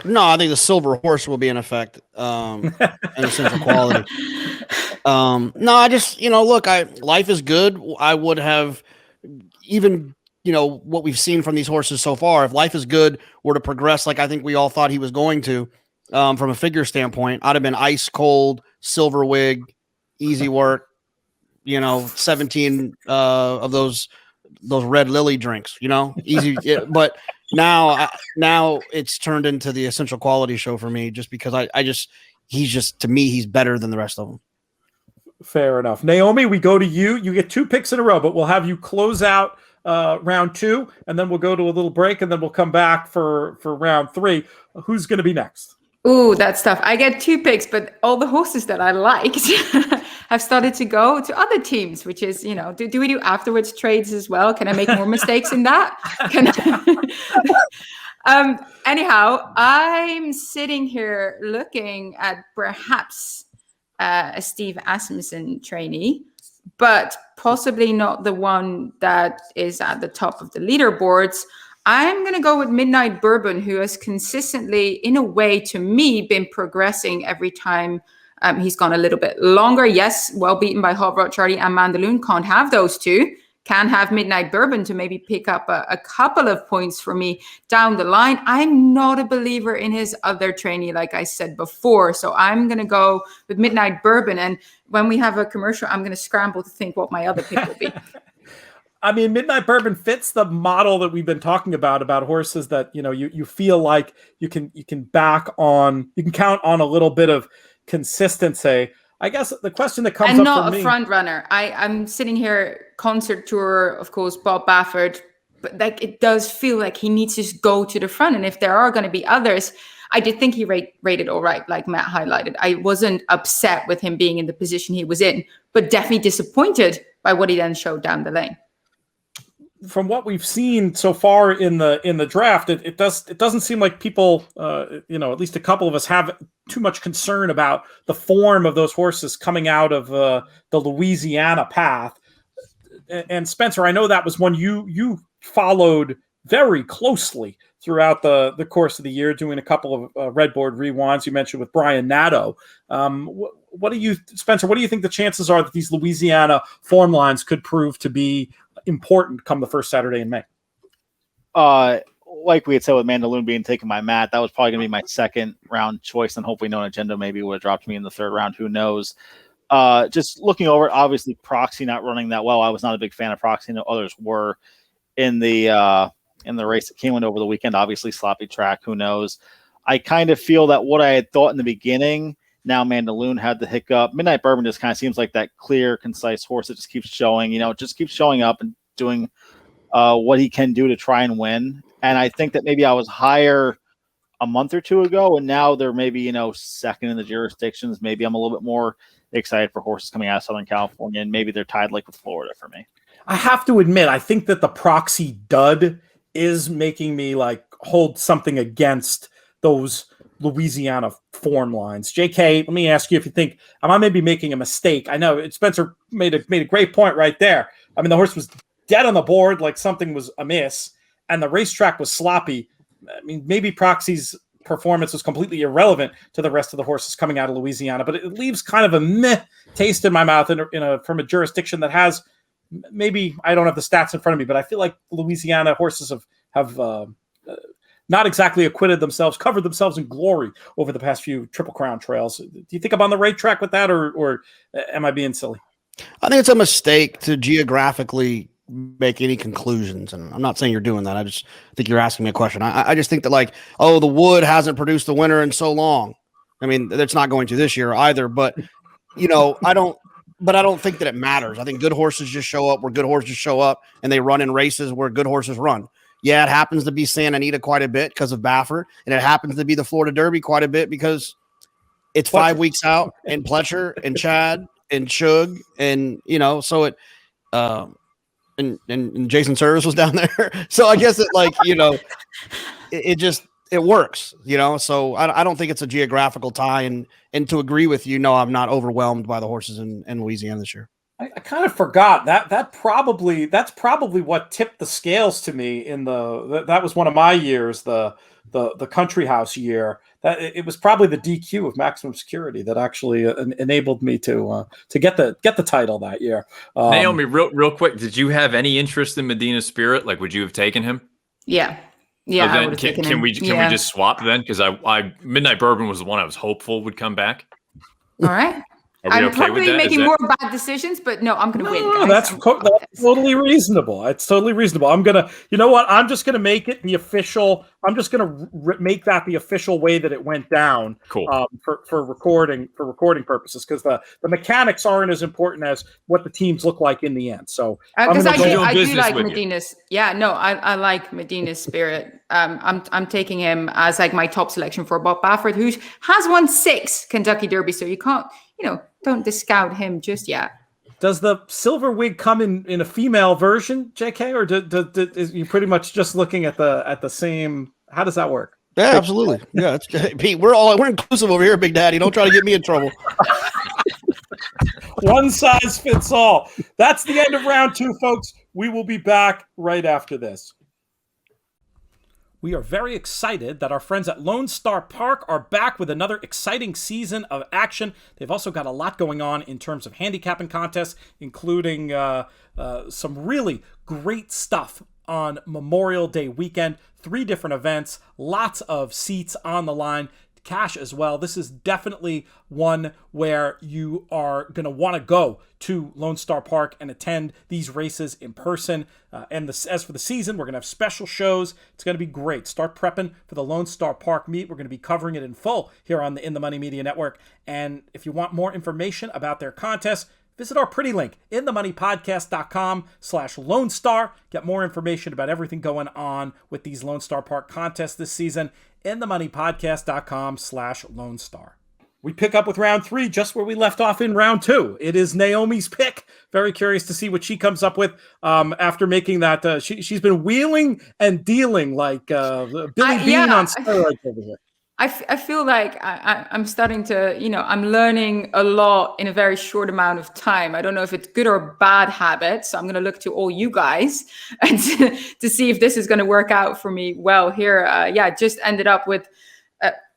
No, I think the silver horse will be in effect in a sense of quality. No, I just, look, Life is Good. I would have even, what we've seen from these horses so far, if Life is Good were to progress like I think we all thought he was going to, from a figure standpoint, I'd have been ice cold, silver wig, easy work, 17 of those Red Lily drinks, easy. But now it's turned into the Essential Quality show for me, just because to me, he's better than the rest of them. Fair enough. Naomi, we go to you. You get 2 picks in a row, but we'll have you close out round 2, and then we'll go to a little break, and then we'll come back for round 3. Who's going to be next? Ooh, that's tough. I get 2 picks, but all the horses that I liked have started to go to other teams, which is, do we do afterwards trades as well? Can I make more mistakes in that? Anyhow, I'm sitting here looking at perhaps a Steve Asmussen trainee, but possibly not the one that is at the top of the leaderboards. I'm going to go with Midnight Bourbon, who has consistently, in a way, to me, been progressing every time he's gone a little bit longer. Yes, well beaten by Hot Rod Charlie and Mandaloun. Can't have those two. Can have Midnight Bourbon to maybe pick up a couple of points for me down the line. I'm not a believer in his other trainee, like I said before. So I'm going to go with Midnight Bourbon. And when we have a commercial, I'm going to scramble to think what my other pick will be. I mean, Midnight Bourbon fits the model that we've been talking about horses that, you feel like you can count on a little bit of consistency. I guess the question that comes and up not for a me, front runner. I'm sitting here, concert tour, of course, Bob Baffert, but like it does feel like he needs to just go to the front. And if there are going to be others, I did think he rated all right, like Matt highlighted. I wasn't upset with him being in the position he was in, but definitely disappointed by what he then showed down the lane. From what we've seen so far in the draft, it doesn't seem like people, at least a couple of us, have too much concern about the form of those horses coming out of the Louisiana path. And Spencer, I know that was one you followed very closely throughout the course of the year, doing a couple of Redboard Rewinds you mentioned with Brian Nadeau. Spencer, what do you think the chances are that these Louisiana form lines could prove to be important come the first Saturday in May? Like we had said with Mandaloun being taken by Matt, that was probably going to be my second round choice, and hopefully No Agenda maybe would have dropped me in the third round. Who knows? Just looking over it, obviously Proxy not running that well. I was not a big fan of Proxy. No others were in the race that came in over the weekend. Obviously sloppy track. Who knows? I kind of feel that what I had thought in the beginning, now Mandaloun had the hiccup. Midnight Bourbon just kind of seems like that clear, concise horse that just keeps showing, just keeps showing up and doing what he can do to try and win. And I think that maybe I was higher a month or two ago, and now they're maybe, second in the jurisdictions. Maybe I'm a little bit more excited for horses coming out of Southern California, and maybe they're tied like with Florida for me. I have to admit, I think that the Proxy dud is making me like hold something against those Louisiana form lines. JK, let me ask you if you think, am I maybe making a mistake? I know Spencer made a great point right there. I mean, the horse was dead on the board, like something was amiss, and the racetrack was sloppy. I mean, maybe Proxy's performance was completely irrelevant to the rest of the horses coming out of Louisiana, but it leaves kind of a meh taste in my mouth from a jurisdiction that has, maybe I don't have the stats in front of me, but I feel like Louisiana horses have not exactly covered themselves in glory over the past few Triple Crown trails. Do you think I'm on the right track with that, or am I being silly? I think it's a mistake to geographically make any conclusions, and I'm not saying you're doing that. I just think you're asking me a question. I just think that the Wood hasn't produced the winner in so long. I mean, it's not going to this year either, but I don't think that it matters. I think good horses just show up where good horses show up, and they run in races where good horses run. Yeah, it happens to be Santa Anita quite a bit because of Baffert, and it happens to be the Florida Derby quite a bit because it's 5 weeks out, and Pletcher and Chad and Shug, and so it and Jason Service was down there. So I guess it works, so I don't think it's a geographical tie, and to agree with you, no, I'm not overwhelmed by the horses in Louisiana this year. I kind of forgot that's probably what tipped the scales to me that was one of my years, the Country House year. That it was probably the DQ of Maximum Security that actually enabled me to get the title that year. Naomi, real quick, did you have any interest in Medina Spirit? Like, would you have taken him? Yeah. So then can we just swap then? Because I Midnight Bourbon was the one I was hopeful would come back. All right. I'm okay probably making more bad decisions, but no, I'm going to win. No, that's totally reasonable. It's totally reasonable. I'm just going to make it the official. I'm just going to make that the official way that it went down. Cool. For recording purposes, because the mechanics aren't as important as what the teams look like in the end. So because I do like Medina's. Yeah, no, I like Medina's Spirit. I'm taking him as like my top selection for Bob Baffert, who has won 6 Kentucky Derby. So you can't, don't discount him just yet. Does the silver wig come in a female version, JK, or is you pretty much just looking at the same? How does that work? Yeah, absolutely. Yeah, Pete, we're inclusive over here, Big Daddy. Don't try to get me in trouble. One size fits all. That's the end of round 2, folks. We will be back right after this. We are very excited that our friends at Lone Star Park are back with another exciting season of action. They've also got a lot going on in terms of handicapping contests, including some really great stuff on Memorial Day weekend. 3 different events, lots of seats on the line. cash as well. This is definitely one where you are going to want to go to Lone Star Park and attend these races in person. As for the season, we're going to have special shows. It's going to be great. Start prepping for the Lone Star Park meet. We're going to be covering it in full here on the In the Money Media Network. And if you want more information about their contest, visit our pretty link, inthemoneypodcast.com/Lone Star. Get more information about everything going on with these Lone Star Park contests this season, inthemoneypodcast.com/Lone Star. We pick up with round 3 just where we left off in round 2. It is Naomi's pick. Very curious to see what she comes up with after making that. She's been wheeling and dealing like Billy Bean on steroids over here. I feel like I'm starting to, I'm learning a lot in a very short amount of time. I don't know if it's good or bad habit. So I'm going to look to all you guys and to see if this is going to work out for me well here. Just ended up with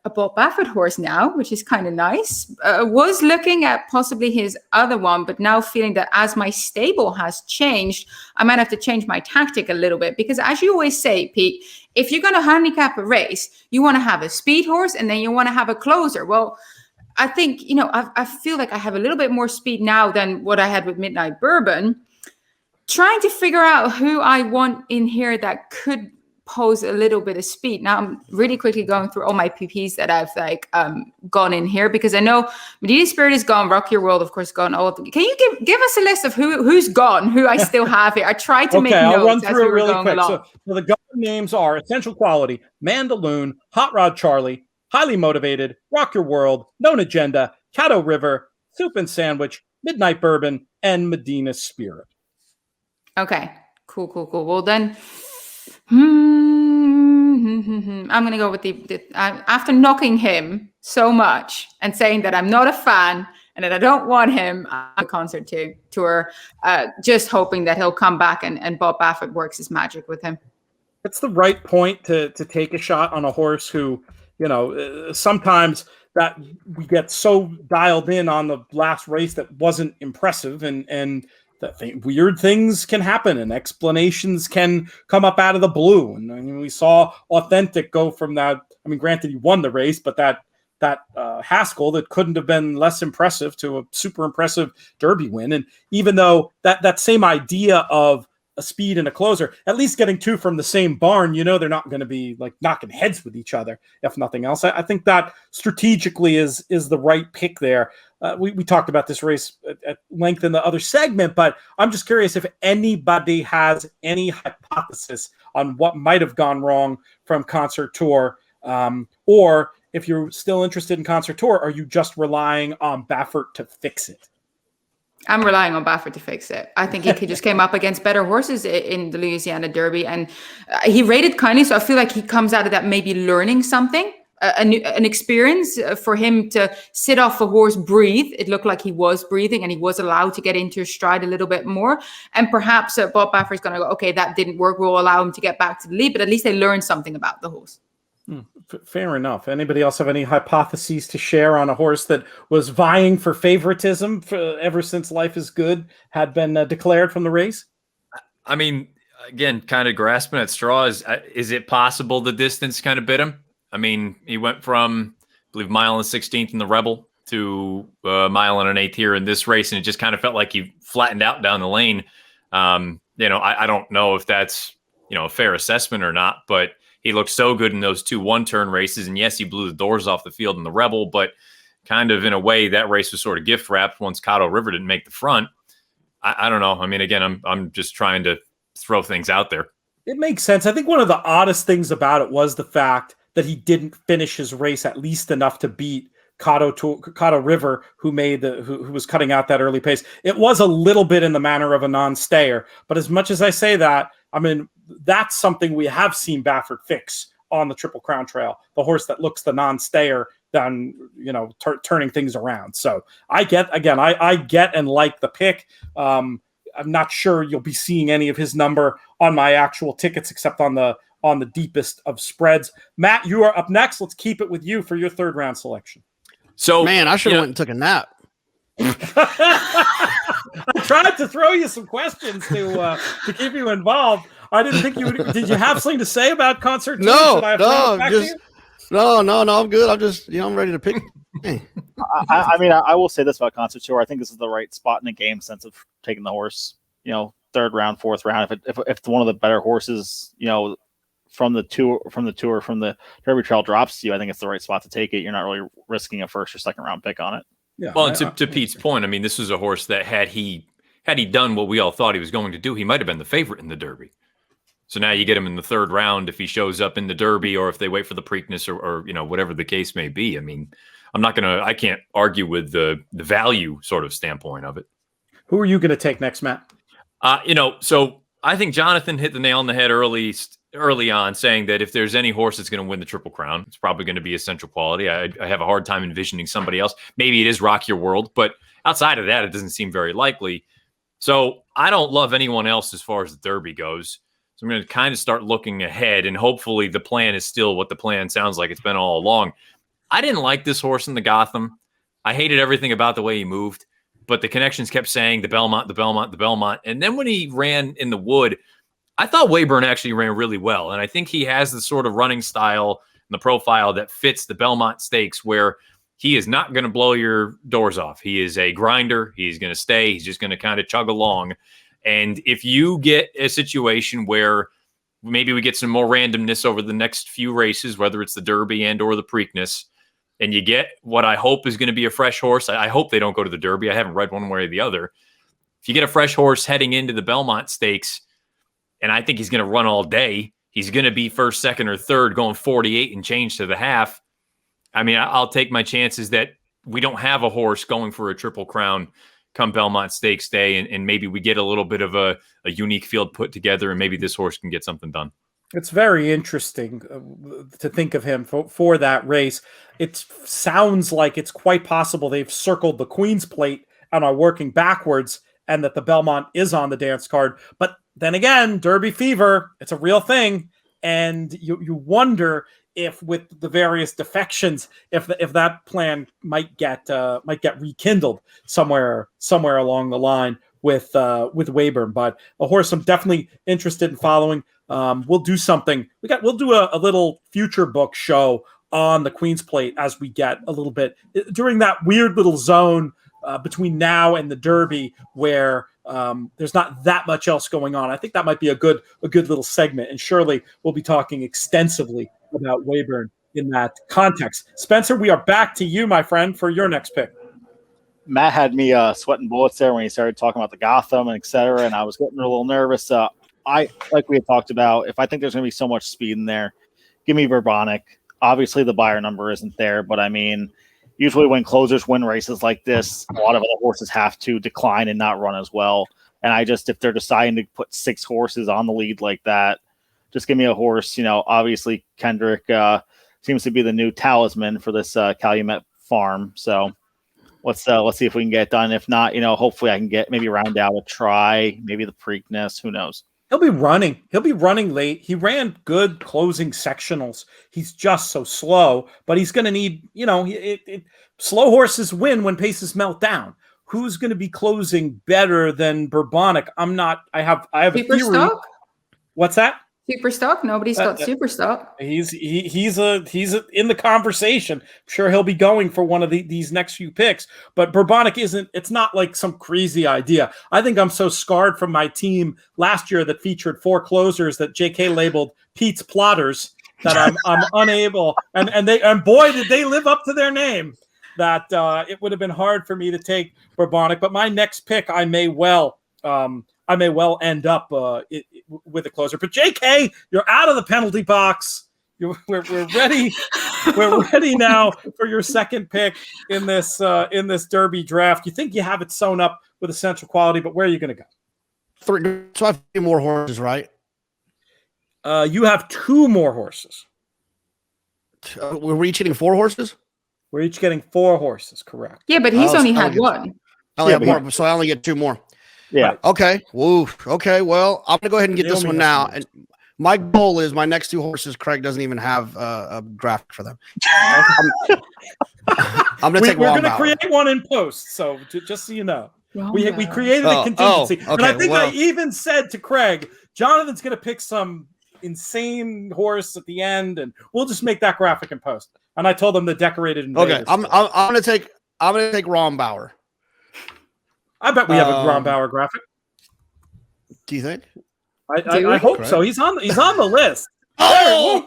a Bob Baffert horse now, which is kind of nice. Was looking at possibly his other one, but now feeling that as my stable has changed, I might have to change my tactic a little bit. Because as you always say, Pete, if you're going to handicap a race, you want to have a speed horse and then you want to have a closer. Well, I think, I feel like I have a little bit more speed now than what I had with Midnight Bourbon. Trying to figure out who I want in here that could pose a little bit of speed. Now I'm really quickly going through all my PPs that I've gone in here, because I know Medina Spirit is gone, Rock Your World, of course, gone. Can you give us a list of who's gone, who I still have here? I tried to make notes. I'll run through as we it really quick. Along. So the gone names are Essential Quality, Mandaloun, Hot Rod Charlie, Highly Motivated, Rock Your World, Known Agenda, Caddo River, Soup and Sandwich, Midnight Bourbon, and Medina Spirit. Okay, cool. Well then, I'm going to go with the after knocking him so much and saying that I'm not a fan and that I don't want him on the concert tour, just hoping that he'll come back and Bob Baffert works his magic with him. It's the right point to take a shot on a horse who, sometimes that we get so dialed in on the last race that wasn't impressive, and weird things can happen and explanations can come up out of the blue. And I mean, we saw Authentic go from that. I mean, granted, he won the race, but that Haskell that couldn't have been less impressive to a super impressive Derby win. And even though that same idea of a speed and a closer, at least getting two from the same barn, they're not going to be like knocking heads with each other, if nothing else. I think that strategically is the right pick there. We talked about this race at length in the other segment, but I'm just curious if anybody has any hypothesis on what might have gone wrong from Concert Tour, or if you're still interested in Concert Tour, are you just relying on Baffert to fix it? I'm relying on Baffert to fix it. I think he just came up against better horses in the Louisiana Derby, and he rated kindly. So I feel like he comes out of that maybe learning something, an experience for him to sit off a horse, breathe. It looked like he was breathing and he was allowed to get into his stride a little bit more. And perhaps Bob Baffert's going to go, okay, that didn't work. We'll allow him to get back to the lead, but at least they learned something about the horse. Fair enough. Anybody else have any hypotheses to share on a horse that was vying for favoritism ever since Life is Good had been declared from the race? I mean, again, kind of grasping at straws. Is it possible the distance kind of bit him? I mean, he went from, I believe, mile and 16th in the Rebel to mile and an eighth here in this race, and it just kind of felt like he flattened out down the lane. I don't know if that's a fair assessment or not, but he looked so good in those two one-turn races. And yes, he blew the doors off the field in the Rebel, but kind of in a way that race was sort of gift wrapped once Caddo River didn't make the front. I don't know. I mean, again, I'm just trying to throw things out there. It makes sense. I think one of the oddest things about it was the fact that he didn't finish his race at least enough to beat Caddo River, who was cutting out that early pace. It was a little bit in the manner of a non-stayer, but as much as I say that, I mean, that's something we have seen Baffert fix on the Triple Crown Trail, the horse that looks the non-stayer, then, turning things around. So I get and like the pick. I'm not sure you'll be seeing any of his number on my actual tickets, except on the deepest of spreads. Matt, you are up next. Let's keep it with you for your third round selection. So, man, I should have went and took a nap. I tried to throw you some questions to keep you involved. I didn't think you would. Did you have something to say about Concert Tour? No, I'm good. I'm just, I'm ready to pick. I mean, I will say this about Concert Tour. I think this is the right spot in the game sense of taking the horse, third round, fourth round. If one of the better horses, from the Derby Trail drops to you, I think it's the right spot to take it. You're not really risking a first or second round pick on it. Yeah. Well, and to Pete's point, I mean, this was a horse that had he done what we all thought he was going to do, he might have been the favorite in the Derby. So now you get him in the third round if he shows up in the Derby, or if they wait for the Preakness, or whatever the case may be. I mean, I can't argue with the value sort of standpoint of it. Who are you going to take next, Matt? So I think Jonathon hit the nail on the head early on, saying that if there's any horse that's going to win the Triple Crown, it's probably going to be Essential Quality. I have a hard time envisioning somebody else. Maybe it is Rock Your World, but outside of that, it doesn't seem very likely. So I don't love anyone else as far as the Derby goes. So I'm going to kind of start looking ahead, and hopefully the plan is still what the plan sounds like it's been all along. I didn't like this horse in the Gotham. I hated everything about the way he moved, but the connections kept saying the Belmont. And then when he ran in the Wood, I thought Weyburn actually ran really well. And I think he has the sort of running style and the profile that fits the Belmont Stakes, where he is not going to blow your doors off. He is a grinder. He's going to stay. He's just going to kind of chug along. And if you get a situation where maybe we get some more randomness over the next few races, whether it's the Derby and or the Preakness, and you get what I hope is going to be a fresh horse. I hope they don't go to the Derby. I haven't read one way or the other. If you get a fresh horse heading into the Belmont Stakes, and I think he's going to run all day, he's going to be first, second, or third, going 48 and change to the half. I mean, I'll take my chances that we don't have a horse going for a Triple Crown come Belmont Stakes Day, and maybe we get a little bit of a unique field put together, and maybe this horse can get something done. It's very interesting to think of him for that race. It sounds like it's quite possible they've circled the Queen's Plate and are working backwards, and that the Belmont is on the dance card. But then again, Derby fever, it's a real thing. And you wonder if, with the various defections, if that plan might get rekindled somewhere along the line with Weyburn. But a horse I'm definitely interested in following. We'll do something. We'll do a little future book show on the Queen's Plate as we get a little bit during that weird little zone between now and the Derby where there's not that much else going on. I think that might be a good little segment, and surely we'll be talking extensively about Weyburn in that context. Spencer, we are back to you, my friend, for your next pick. Matt had me sweating bullets there when he started talking about the Gotham and et cetera, and I was getting a little nervous. Like we had talked about, if I think there's going to be so much speed in there, give me Bourbonic. Obviously, the buyer number isn't there, but I mean, usually when closers win races like this, a lot of other horses have to decline and not run as well. And if they're deciding to put 6 horses on the lead like that, just give me a horse. Obviously Kendrick seems to be the new talisman for this Calumet farm. So let's see if we can get it done. If not, hopefully I can maybe round out a try, maybe the Preakness. Who knows? He'll be running late. He ran good closing sectionals. He's just so slow, but he's going to need, slow horses win when paces melt down. Who's going to be closing better than Bourbonic? I have a theory. Stock? What's that? Super stock? Nobody's got super stock. He's in the conversation. I'm sure he'll be going for one of these next few picks. But Bourbonic it's not like some crazy idea. I think I'm so scarred from my team last year that featured 4 closers that JK labeled Pete's Plotters that I'm unable. And boy, did they live up to their name. That it would have been hard for me to take Bourbonic. But my next pick, I may well end up with a closer. But JK, you're out of the penalty box. We're ready. We're ready now for your second pick in this Derby draft. You think you have it sewn up with Essential Quality, but where are you going to go? 3. So I have 3 more horses, right? You have 2 more horses. We're each getting 4 horses? We're each getting 4 horses, correct. Yeah, but he's only had 1. I only have more, so I only get 2 more. Yeah. Okay. Woo. Okay. Well, I'm gonna go ahead and get this one now. And my goal is my next 2 horses. Craig doesn't even have a draft for them. I'm gonna take. We're gonna create one in post. So just so you know, we created a contingency. Okay, and I think I even said to Craig, Jonathan's gonna pick some insane horse at the end, and we'll just make that graphic and post. And I told them the decorated invaders. Okay, I'm gonna take Rombauer. I bet we have a Rombauer graphic. Do you think? I hope so. He's on the list. Oh!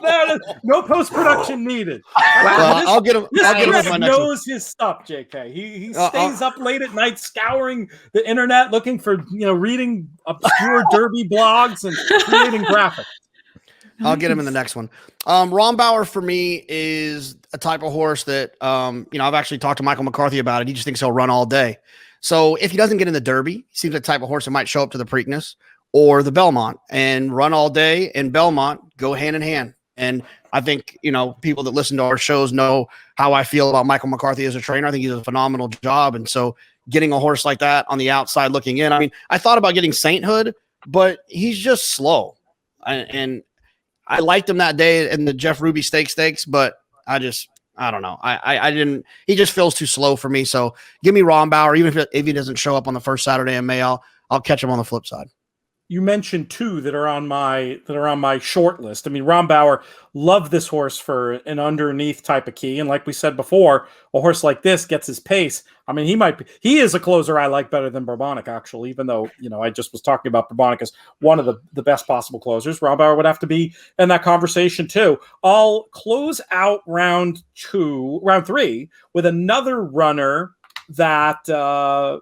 No post-production needed. Well, I'll get him. I'll get him with my next one. Knows his stuff, JK. He stays up late at night scouring the internet, looking for reading obscure Derby blogs and creating graphics. I'll get him in the next one. Rombauer for me is a type of horse that I've actually talked to Michael McCarthy about it. He just thinks he'll run all day. So if he doesn't get in the Derby, he seems like the type of horse that might show up to the Preakness or the Belmont and run all day, and Belmont go hand in hand. And I think, people that listen to our shows know how I feel about Michael McCarthy as a trainer. I think he does a phenomenal job. And so getting a horse like that on the outside looking in, I mean, I thought about getting Sainthood, but he's just slow. And I liked him that day in the Jeff Ruby Stakes, but I don't know. I didn't, he just feels too slow for me. So give me Rombauer, even if he doesn't show up on the first Saturday in May, I'll catch him on the flip side. You mentioned two that are on my short list. I mean, Rombauer, love this horse for an underneath type of key. And like we said before, a horse like this gets his pace. I mean, he is a closer I like better than Bourbonic, actually, even though, I just was talking about Bourbonic as one of the best possible closers. Rombauer would have to be in that conversation too. I'll close out round three with another runner that I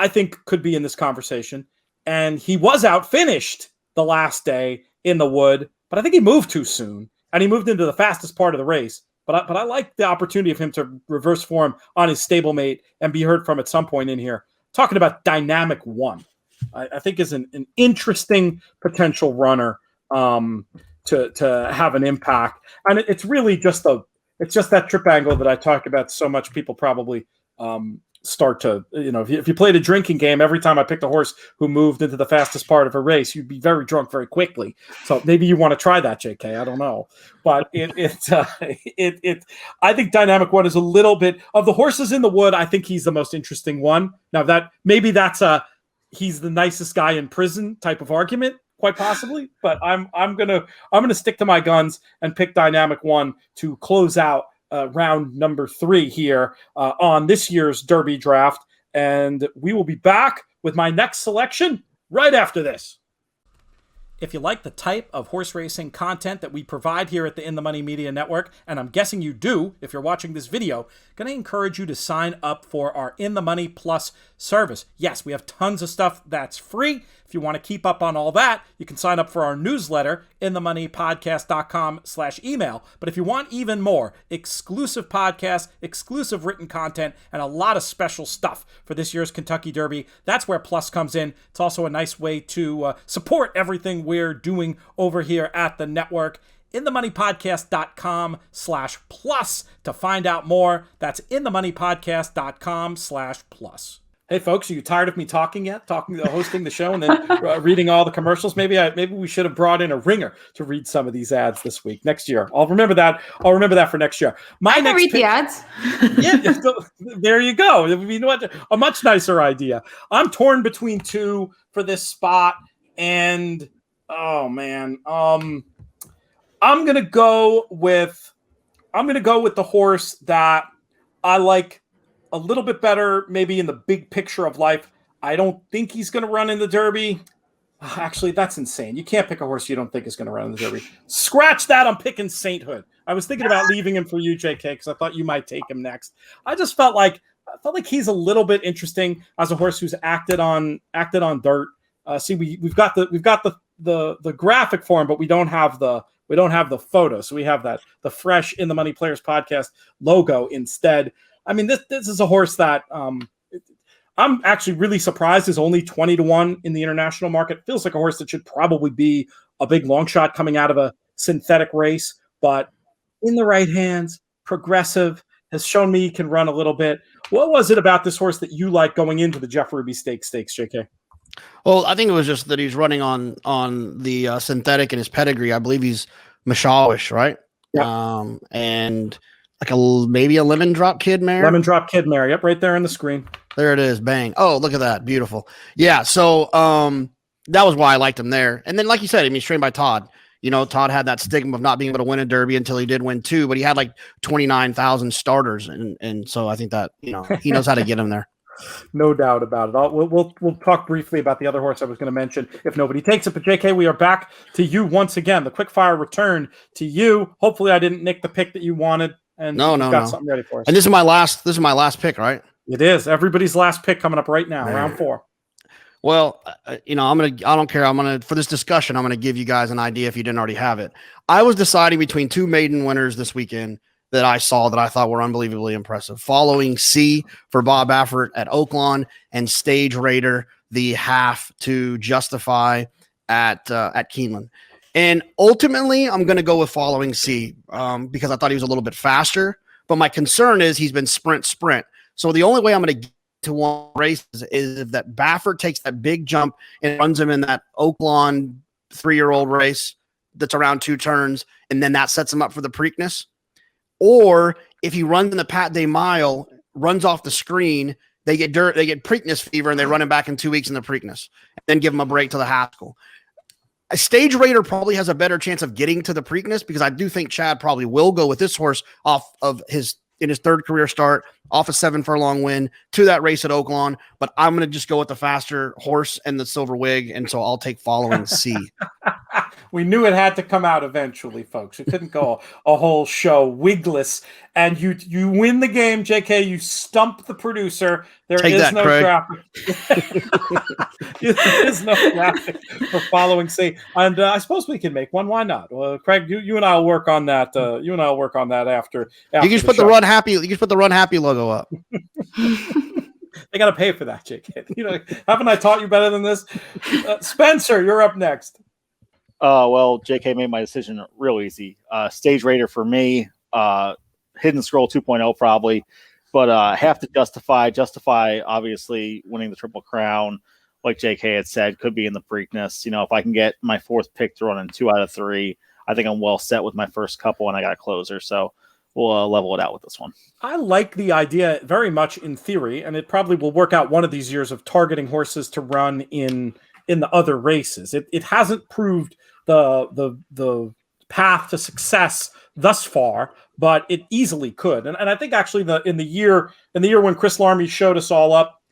think could be in this conversation. And he was outfinished the last day in the Wood, but I think he moved too soon, and he moved into the fastest part of the race. But I like the opportunity of him to reverse form on his stablemate and be heard from at some point in here. Talking about Dynamic One, I think is an interesting potential runner to have an impact, and it's really just that trip angle that I talk about so much. People probably start to, if you played a drinking game, every time I picked a horse who moved into the fastest part of a race, you'd be very drunk very quickly. So maybe you want to try that, JK. I don't know, but I think Dynamic One is a little bit of the horses in the Wood. I think he's the most interesting one. Now he's the nicest guy in prison type of argument, quite possibly, but I'm gonna stick to my guns and pick Dynamic One to close out round number 3 here on this year's Derby draft. And we will be back with my next selection right after this. If you like the type of horse racing content that we provide here at the In the Money Media Network, and I'm guessing you do if you're watching this video, going to encourage you to sign up for our In the Money Plus service. Yes, we have tons of stuff that's free. If you want to keep up on all that, you can sign up for our newsletter, inthemoneypodcast.com/email. But if you want even more, exclusive podcasts, exclusive written content, and a lot of special stuff for this year's Kentucky Derby, that's where Plus comes in. It's also a nice way to support everything we're doing over here at the network. inthemoneypodcast.com/plus to find out more. That's inthemoneypodcast.com/plus. Hey folks, are you tired of me talking yet? Hosting the show and then reading all the commercials? Maybe we should have brought in a ringer to read some of these ads this week. Next year, I'll remember that. I'll remember that for next year. I can read the ads. Yeah, there you go. You know what? A much nicer idea. I'm torn between two for this spot, and oh man, I'm gonna go with the horse that I like a little bit better, maybe in the big picture of life. I don't think he's going to run in the Derby. Actually, that's insane. You can't pick a horse you don't think is going to run in the Derby. Scratch that. I'm picking Sainthood. I was thinking about leaving him for you, JK, because I thought you might take him next. I just felt like he's a little bit interesting as a horse who's acted on dirt. See, we've got the graphic for him, but we don't have the photo. So we have the fresh In the Money Players Podcast logo instead. I mean, this is a horse that I'm actually really surprised is only 20-1 in the international market. Feels like a horse that should probably be a big long shot coming out of a synthetic race, but in the right hands, progressive, has shown me he can run a little bit. What was it about this horse that you like going into the Jeff Ruby Stakes, JK? Well, I think it was just that he's running on the synthetic in his pedigree. I believe he's Mashawish, right? Yeah. And like maybe a lemon drop kid mare. Lemon drop kid mare. Yep, right there on the screen. There it is. Bang. Oh, look at that. Beautiful. Yeah. So that was why I liked him there. And then, like you said, I mean, he's trained by Todd. Todd had that stigma of not being able to win a Derby until he did win 2, but he had like 29,000 starters. And so I think that, he knows how to get him there. No doubt about it. We'll talk briefly about the other horse I was going to mention if nobody takes it. But JK, we are back to you once again. The quick fire return to you. Hopefully, I didn't nick the pick that you wanted, and got something ready for us. And this is my last pick, right? It is everybody's last pick coming up right now, round 4. Well, I don't care. For this discussion, I'm gonna give you guys an idea if you didn't already have it. I was deciding between 2 maiden winners this weekend that I saw that I thought were unbelievably impressive. Following C for Bob Baffert at Oaklawn and Stage Raider, the half to Justify at Keeneland. And ultimately, I'm going to go with Following C because I thought he was a little bit faster. But my concern is he's been sprint. So the only way I'm going to get to one race is if that Baffert takes that big jump and runs him in that Oaklawn 3-year-old race that's around 2 turns, and then that sets him up for the Preakness. Or if he runs in the Pat Day Mile, runs off the screen, they get Preakness fever and they run him back in 2 weeks in the Preakness, and then give him a break to the Haskell. A Stage Raider probably has a better chance of getting to the Preakness because I do think Chad probably will go with this horse in his 3rd career start, off a 7 furlong win to that race at Oaklawn. But I'm going to just go with the faster horse and the silver wig, and so I'll take Following C. We knew it had to come out eventually, folks. You couldn't go a whole show wigless. And you win the game, JK. You stump the producer. There is no graphic. There is no graphic for Following C. And I suppose we can make one. Why not? Craig, you and I will work on that. You and I will work on that after you can just put the Run Happy. You can just put the Run Happy logo up. They got to pay for that, JK. Haven't I taught you better than this? Spencer, you're up next. Well, JK made my decision real easy. Stage Raider for me, Hidden Scroll 2.0 probably, but have to Justify. Justify, obviously, winning the Triple Crown, like JK had said, could be in the Preakness. If I can get my 4th pick to run in 2 out of 3, I think I'm well set with my first couple, and I got a closer. So we'll level it out with this one. I like the idea very much in theory, and it probably will work out one of these years of targeting horses to run in the other races. It hasn't proved the path to success thus far, but it easily could. And I think actually in the year when Chris Larmy showed us all up,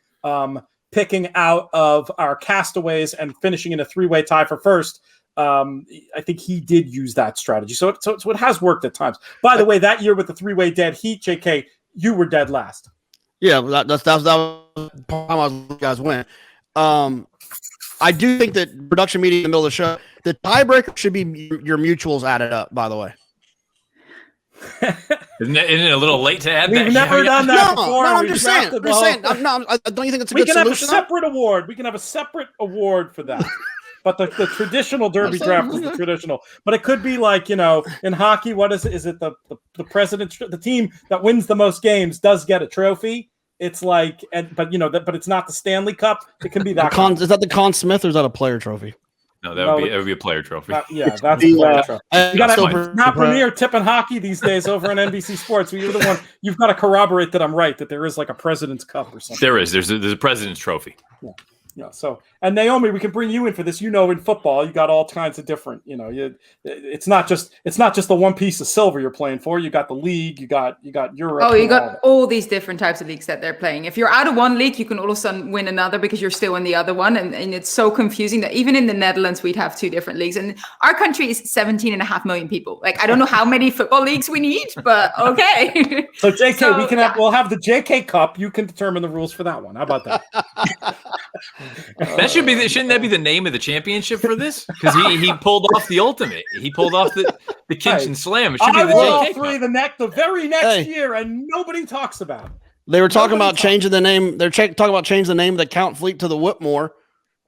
picking out of our castaways and finishing in a 3-way tie for first, I think he did use that strategy. So it has worked at times. By the way, that year with the 3-way dead heat, JK, you were dead last. Yeah, that was the time you guys win. I do think that production meeting in the middle of the show, the tiebreaker should be your mutuals added up, by the way. Isn't it a little late to add that? We've never done that before. No, I'm just saying. Don't you think it's a good solution? We can have a separate award. We can have a separate award for that. But the traditional Derby draft is the traditional. But it could be like, in hockey, what is it? Is it the president, the team that wins the most games does get a trophy? It's like, but it's not the Stanley Cup. It can be that. Is that the Conn Smith or is that a player trophy? No, that would be a player trophy. That's a player trophy. You got to not Premier Tipping Hockey these days over on NBC Sports. You're the one. You've got to corroborate that I'm right. That there is like a President's Cup or something. There is. There's a President's Trophy. Yeah. So, and Naomi, we can bring you in for this. In football, you got all kinds of different. It's not just the one piece of silver you're playing for. You got the league. You got Europe. Oh, you got all these different types of leagues that they're playing. If you're out of one league, you can all of a sudden win another because you're still in the other one, and it's so confusing that even in the Netherlands we'd have 2 different leagues, and our country is 17.5 million people. Like I don't know how many football leagues we need, but okay. So JK, we'll have the JK Cup. You can determine the rules for that one. How about that? Shouldn't that be the name of the championship for this? Because he pulled off the ultimate. He pulled off the Kinchen Slam. It should be the JK the very next year, and nobody talks about it. They were talking about changing the name. They're talking about changing the name of the Count Fleet to the Whitmore.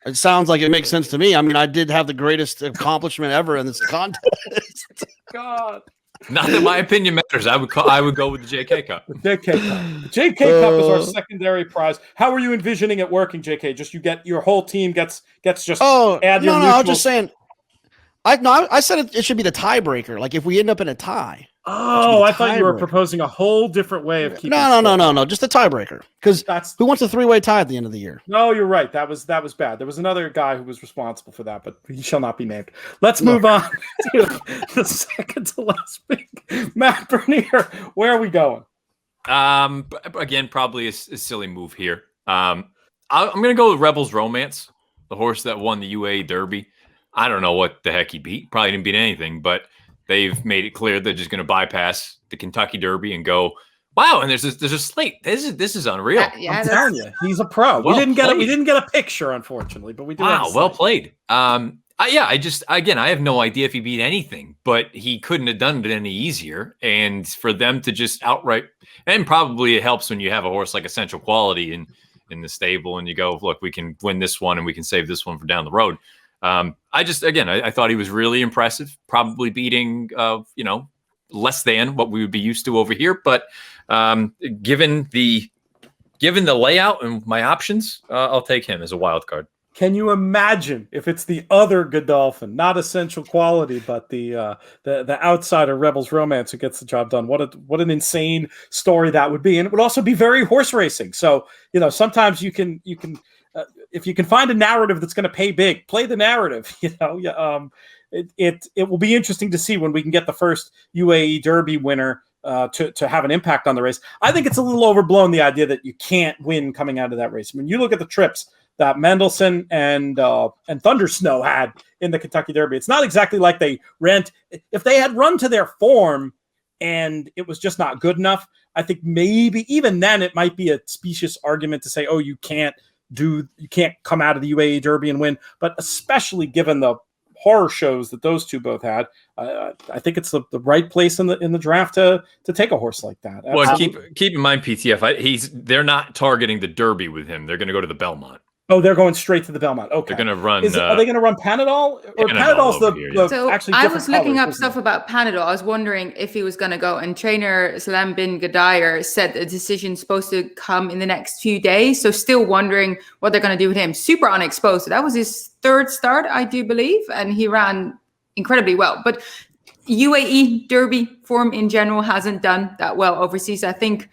It sounds like it makes sense to me. I mean, I did have the greatest accomplishment ever in this contest. God. Not that my opinion matters. I would go with the JK Cup. The JK Cup. The JK Cup is our secondary prize. How are you envisioning it working, JK? Just you get your whole team gets just add your I was just saying. I said it should be the tiebreaker. Like if we end up in a tie. Oh, I thought you were proposing a whole different way of keeping. No. Just a tiebreaker. Because who wants a 3-way tie at the end of the year? No, you're right. That was bad. There was another guy who was responsible for that, but he shall not be named. Let's move on to the second to last pick. Matt Bernier, where are we going? Again, probably a silly move here. I'm going to go with Rebels Romance, the horse that won the UAE Derby. I don't know what the heck he beat. Probably didn't beat anything, but they've made it clear they're just going to bypass the Kentucky Derby and go, wow, and there's a slate. This is unreal. I'm telling you, he's a pro. We didn't get a picture, unfortunately, but we do. Wow, well played. I have no idea if he beat anything, but he couldn't have done it any easier. And for them to just outright, and probably it helps when you have a horse like Essential Quality in the stable, and you go, look, we can win this one, and we can save this one for down the road. I thought he was really impressive, probably beating, less than what we would be used to over here. But given the layout and my options, I'll take him as a wild card. Can you imagine if it's the other Godolphin, not Essential Quality, but the outsider Rebels Romance who gets the job done? What an insane story that would be, and it would also be very horse racing. So sometimes you can. If you can find a narrative that's going to pay big, play the narrative. It will be interesting to see when we can get the first UAE Derby winner to have an impact on the race. I think it's a little overblown, the idea that you can't win coming out of that race. I mean, you look at the trips that Mandaloun and Thundersnow had in the Kentucky Derby. It's not exactly like they ran. If they had run to their form and it was just not good enough, I think maybe even then it might be a specious argument to say, oh, you can't come out of the UAE Derby and win. But especially given the horror shows that those two both had, I think it's the right place in the draft to take a horse like that. Well, keep in mind, PTF, they're not targeting the Derby with him. They're going to go to the Belmont. Oh, they're going straight to the Belmont. Okay. They're going to run. Are they going to run Panadol? Or Panadol's actually I was looking up colors, stuff about Panadol. I was wondering if he was going to go. And trainer Salam bin Gadayer said the decision's supposed to come in the next few days. So still wondering what they're going to do with him. Super unexposed. So that was his third start, I do believe. And he ran incredibly well. But UAE Derby form in general hasn't done that well overseas. I think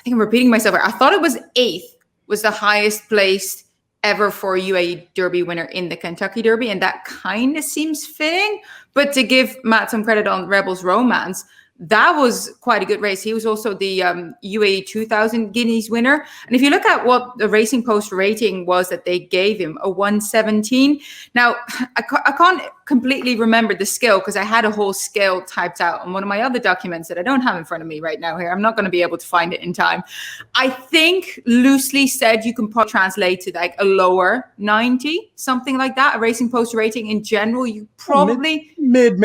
I'm repeating myself. I thought it was 8th was the highest placed ever for a UAE Derby winner in the Kentucky Derby, and that kind of seems fitting. But to give Matt some credit on Rebels Romance, that was quite a good race. He was also the UAE 2000 Guineas winner. And if you look at what the Racing Post rating was that they gave him, a 117. Now, I can't completely remember the scale because I had a whole scale typed out on one of my other documents that I don't have in front of me right now here. I'm not going to be able to find it in time. I think loosely said you can probably translate to like a lower 90, something like that. A Racing Post rating in general, you probably mid,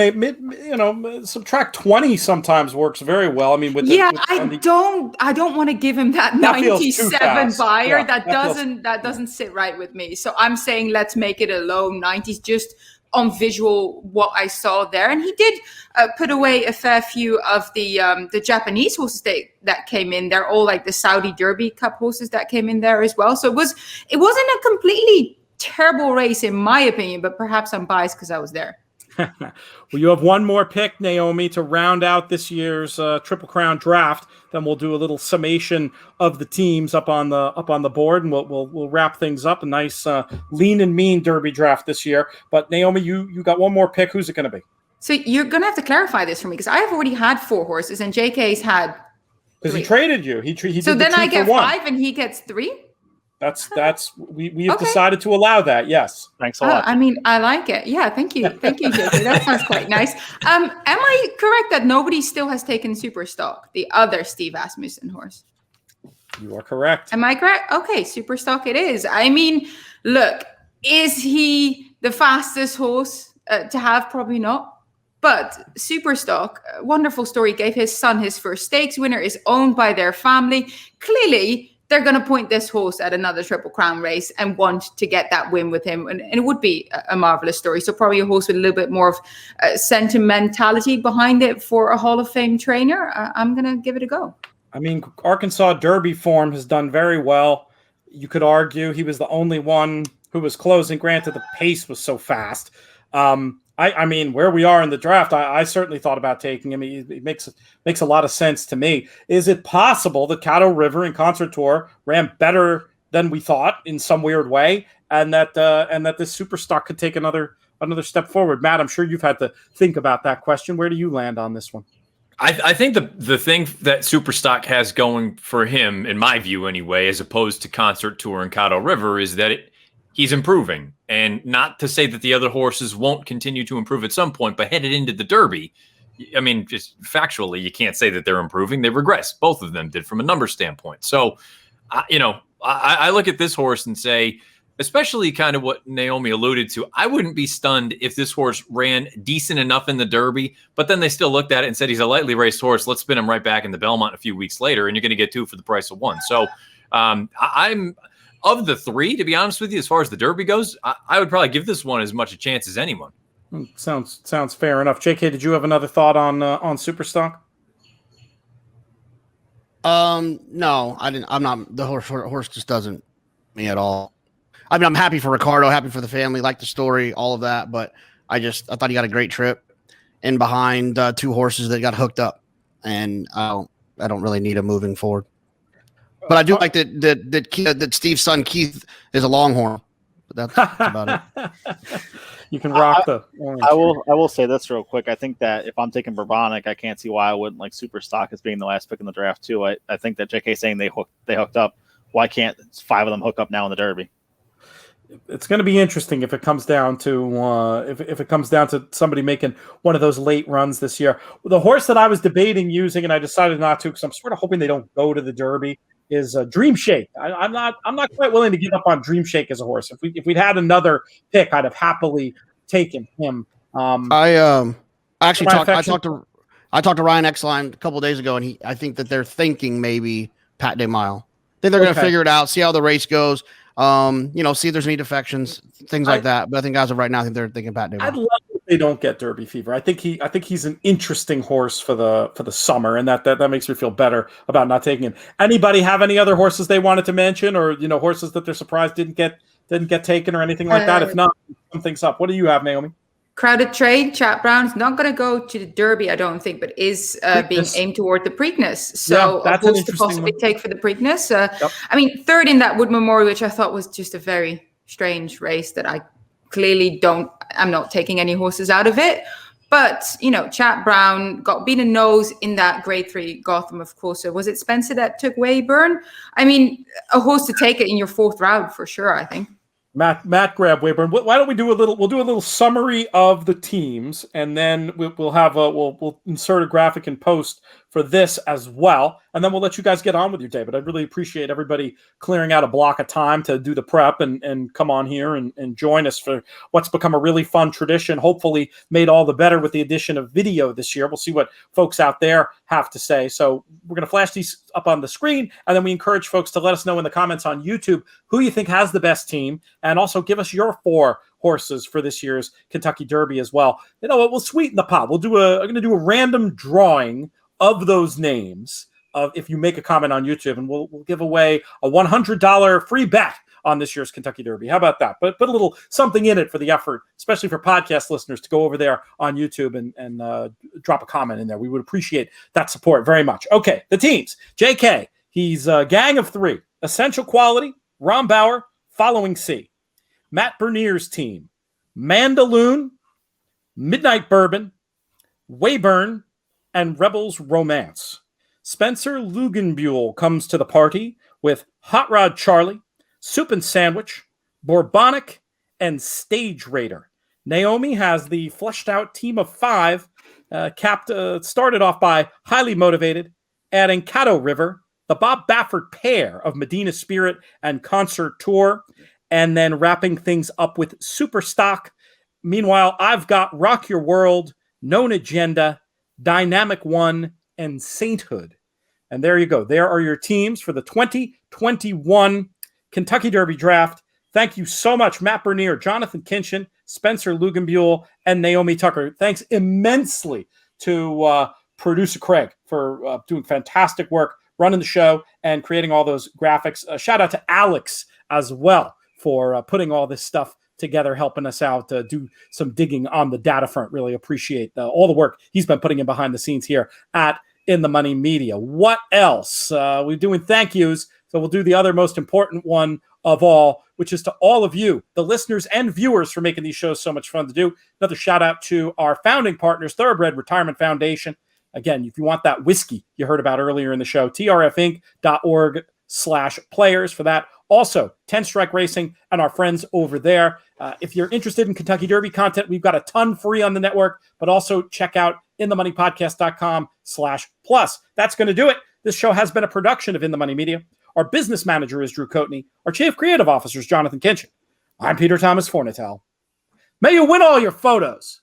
subtract 20 sometimes works very well. I mean, I don't want to give him that 97 buyer. That doesn't sit right with me. So I'm saying let's make it a low 90s just on visual what I saw there. And he did put away a fair few of the Japanese horses that came in. They're all like the Saudi Derby Cup horses that came in there as well. So it wasn't a completely terrible race in my opinion, but perhaps I'm biased because I was there. Well, you have one more pick, Naomi, to round out this year's Triple Crown draft. Then we'll do a little summation of the teams up on the board, and we'll wrap things up. A nice lean and mean Derby draft this year. But Naomi, you got one more pick. Who's it going to be? So you're going to have to clarify this for me because I have already had 4 horses, and JK's had. Because he traded you. He so did then I get 1. 5, and he gets 3. We've decided to allow that. Yes. Thanks a lot. I mean, I like it. Yeah. Thank you, JK. That sounds quite nice. Am I correct that nobody still has taken Superstock, the other Steve Asmussen horse? You are correct. Am I correct? Okay, Superstock it is. I mean, look, is he the fastest horse to have? Probably not. But Superstock, wonderful story, gave his son his first stakes winner, is owned by their family. Clearly, they're going to point this horse at another Triple Crown race and want to get that win with him. And it would be a marvelous story. So probably a horse with a little bit more of sentimentality behind it for a Hall of Fame trainer. I'm going to give it a go. I mean, Arkansas Derby form has done very well. You could argue he was the only one who was closing. Granted, the pace was so fast. I mean, where we are in the draft, I certainly thought about taking him. It makes a lot of sense to me. Is it possible that Caddo River and Concert Tour ran better than we thought in some weird way, and that this super stock could take another step forward? Matt, I'm sure you've had to think about that question. Where do you land on this one? I think the thing that Superstock has going for him, in my view anyway, as opposed to Concert Tour and Caddo River, is that he's improving. And not to say that the other horses won't continue to improve at some point, but headed into the Derby, I mean, just factually, you can't say that they're improving. They regress. Both of them did from a number standpoint. So, I look at this horse and say, especially kind of what Naomi alluded to, I wouldn't be stunned if this horse ran decent enough in the Derby, but then they still looked at it and said, he's a lightly raced horse. Let's spin him right back in the Belmont a few weeks later, and you're going to get 2 for the price of 1. So I'm of the 3, to be honest with you, as far as the Derby goes, I would probably give this one as much a chance as anyone. Sounds fair enough. JK, did you have another thought on Superstock? No, I didn't. I'm not. The horse just doesn't me at all. I mean, I'm happy for Ricardo, happy for the family, like the story, all of that. But I thought he got a great trip in behind 2 horses that got hooked up, and I don't really need him moving forward. But I do like that Steve's son Keith is a Longhorn. But that's about it. You can rock the orange. I will say this real quick. I think that if I'm taking Bourbonic, I can't see why I wouldn't like Superstock as being the last pick in the draft too. I think that JK saying they hooked up. Why can't 5 of them hook up now in the Derby? It's going to be interesting if it comes down to if it comes down to somebody making one of those late runs this year. The horse that I was debating using, and I decided not to because I'm sort of hoping they don't go to the Derby, is Dream Shake. I'm not quite willing to give up on Dream Shake as a horse. If we'd had another pick, I'd have happily taken him. I talked to Ryan Exline a couple of days ago, and I think that they're thinking maybe Pat Day Mile. I think they're going to figure it out, see how the race goes. See if there's any defections, things like that. But I think as of right now, I think they're thinking Pat Day Mile. I'd love if they don't get Derby fever. I think he's an interesting horse for the summer, and that makes me feel better about not taking him. Anybody have any other horses they wanted to mention, or horses that they're surprised didn't get taken or anything like that? If not, sum things up. What do you have, Naomi? Crowded Trade, Chat Brown's not going to go to the Derby, I don't think, but is being aimed toward the Preakness. So that's a horse to possibly take for the Preakness. I mean, 3rd in that Wood Memorial, which I thought was just a very strange race that I clearly I'm not taking any horses out of it. But, Chat Brown got beaten nose in that Grade 3 Gotham, of course. So was it Spencer that took Weyburn? I mean, a horse to take it in your 4th round for sure, I think. Matt grab Weyburn. Why don't we do a little summary of the teams, and then we'll insert a graphic and post for this as well, and then we'll let you guys get on with your day. But I really appreciate everybody clearing out a block of time to do the prep and come on here and join us for what's become a really fun tradition, hopefully made all the better with the addition of video this year. We'll see what folks out there have to say. So we're going to flash these up on the screen, and then we encourage folks to let us know in the comments on YouTube who you think has the best team, and also give us your 4 horses for this year's Kentucky Derby as well. You know what? We'll sweeten the pot. I'm going to do a random drawing of those names if you make a comment on YouTube, and we'll give away a $100 free bet on this year's Kentucky Derby. How about that? But put a little something in it for the effort, especially for podcast listeners, to go over there on YouTube and drop a comment in there. We would appreciate that support very much. Okay, the teams. JK, he's a gang of 3. Essential Quality, Rombauer, Following C. Matt Bernier's team. Mandaloun, Midnight Bourbon, Weyburn, and Rebels Romance. Spencer Luginbuhl comes to the party with Hot Rod Charlie, Soup and Sandwich, Bourbonic, and Stage Raider. Naomi has the fleshed out team of 5, started off by Highly Motivated, adding Caddo River, the Bob Baffert pair of Medina Spirit and Concert Tour, and then wrapping things up with Super Stock. Meanwhile, I've got Rock Your World, Known Agenda, Dynamic One, and Sainthood. And there you go. There are your teams for the 2021 Kentucky Derby Draft. Thank you so much, Matt Bernier, Jonathon Kinchen, Spencer Luginbuhl, and Naomi Tukker. Thanks immensely to producer Craig for doing fantastic work, running the show, and creating all those graphics. Shout out to Alex as well for putting all this stuff together helping us out to do some digging on the data front. Really appreciate all the work he's been putting in behind the scenes here at In the Money Media. What else? We're doing thank yous, so we'll do the other most important one of all, which is to all of you, the listeners and viewers, for making these shows so much fun to do. Another shout out to our founding partners, Thoroughbred Retirement Foundation. Again, if you want that whiskey you heard about earlier in the show, trfinc.org/players for that. Also, 10 Strike Racing and our friends over there. If you're interested in Kentucky Derby content, we've got a ton free on the network, but also check out inthemoneypodcast.com/plus. That's going to do it. This show has been a production of In the Money Media. Our business manager is Drew Coady. Our chief creative officer is Jonathon Kinchen. I'm Peter Thomas Fornatel. May you win all your photos.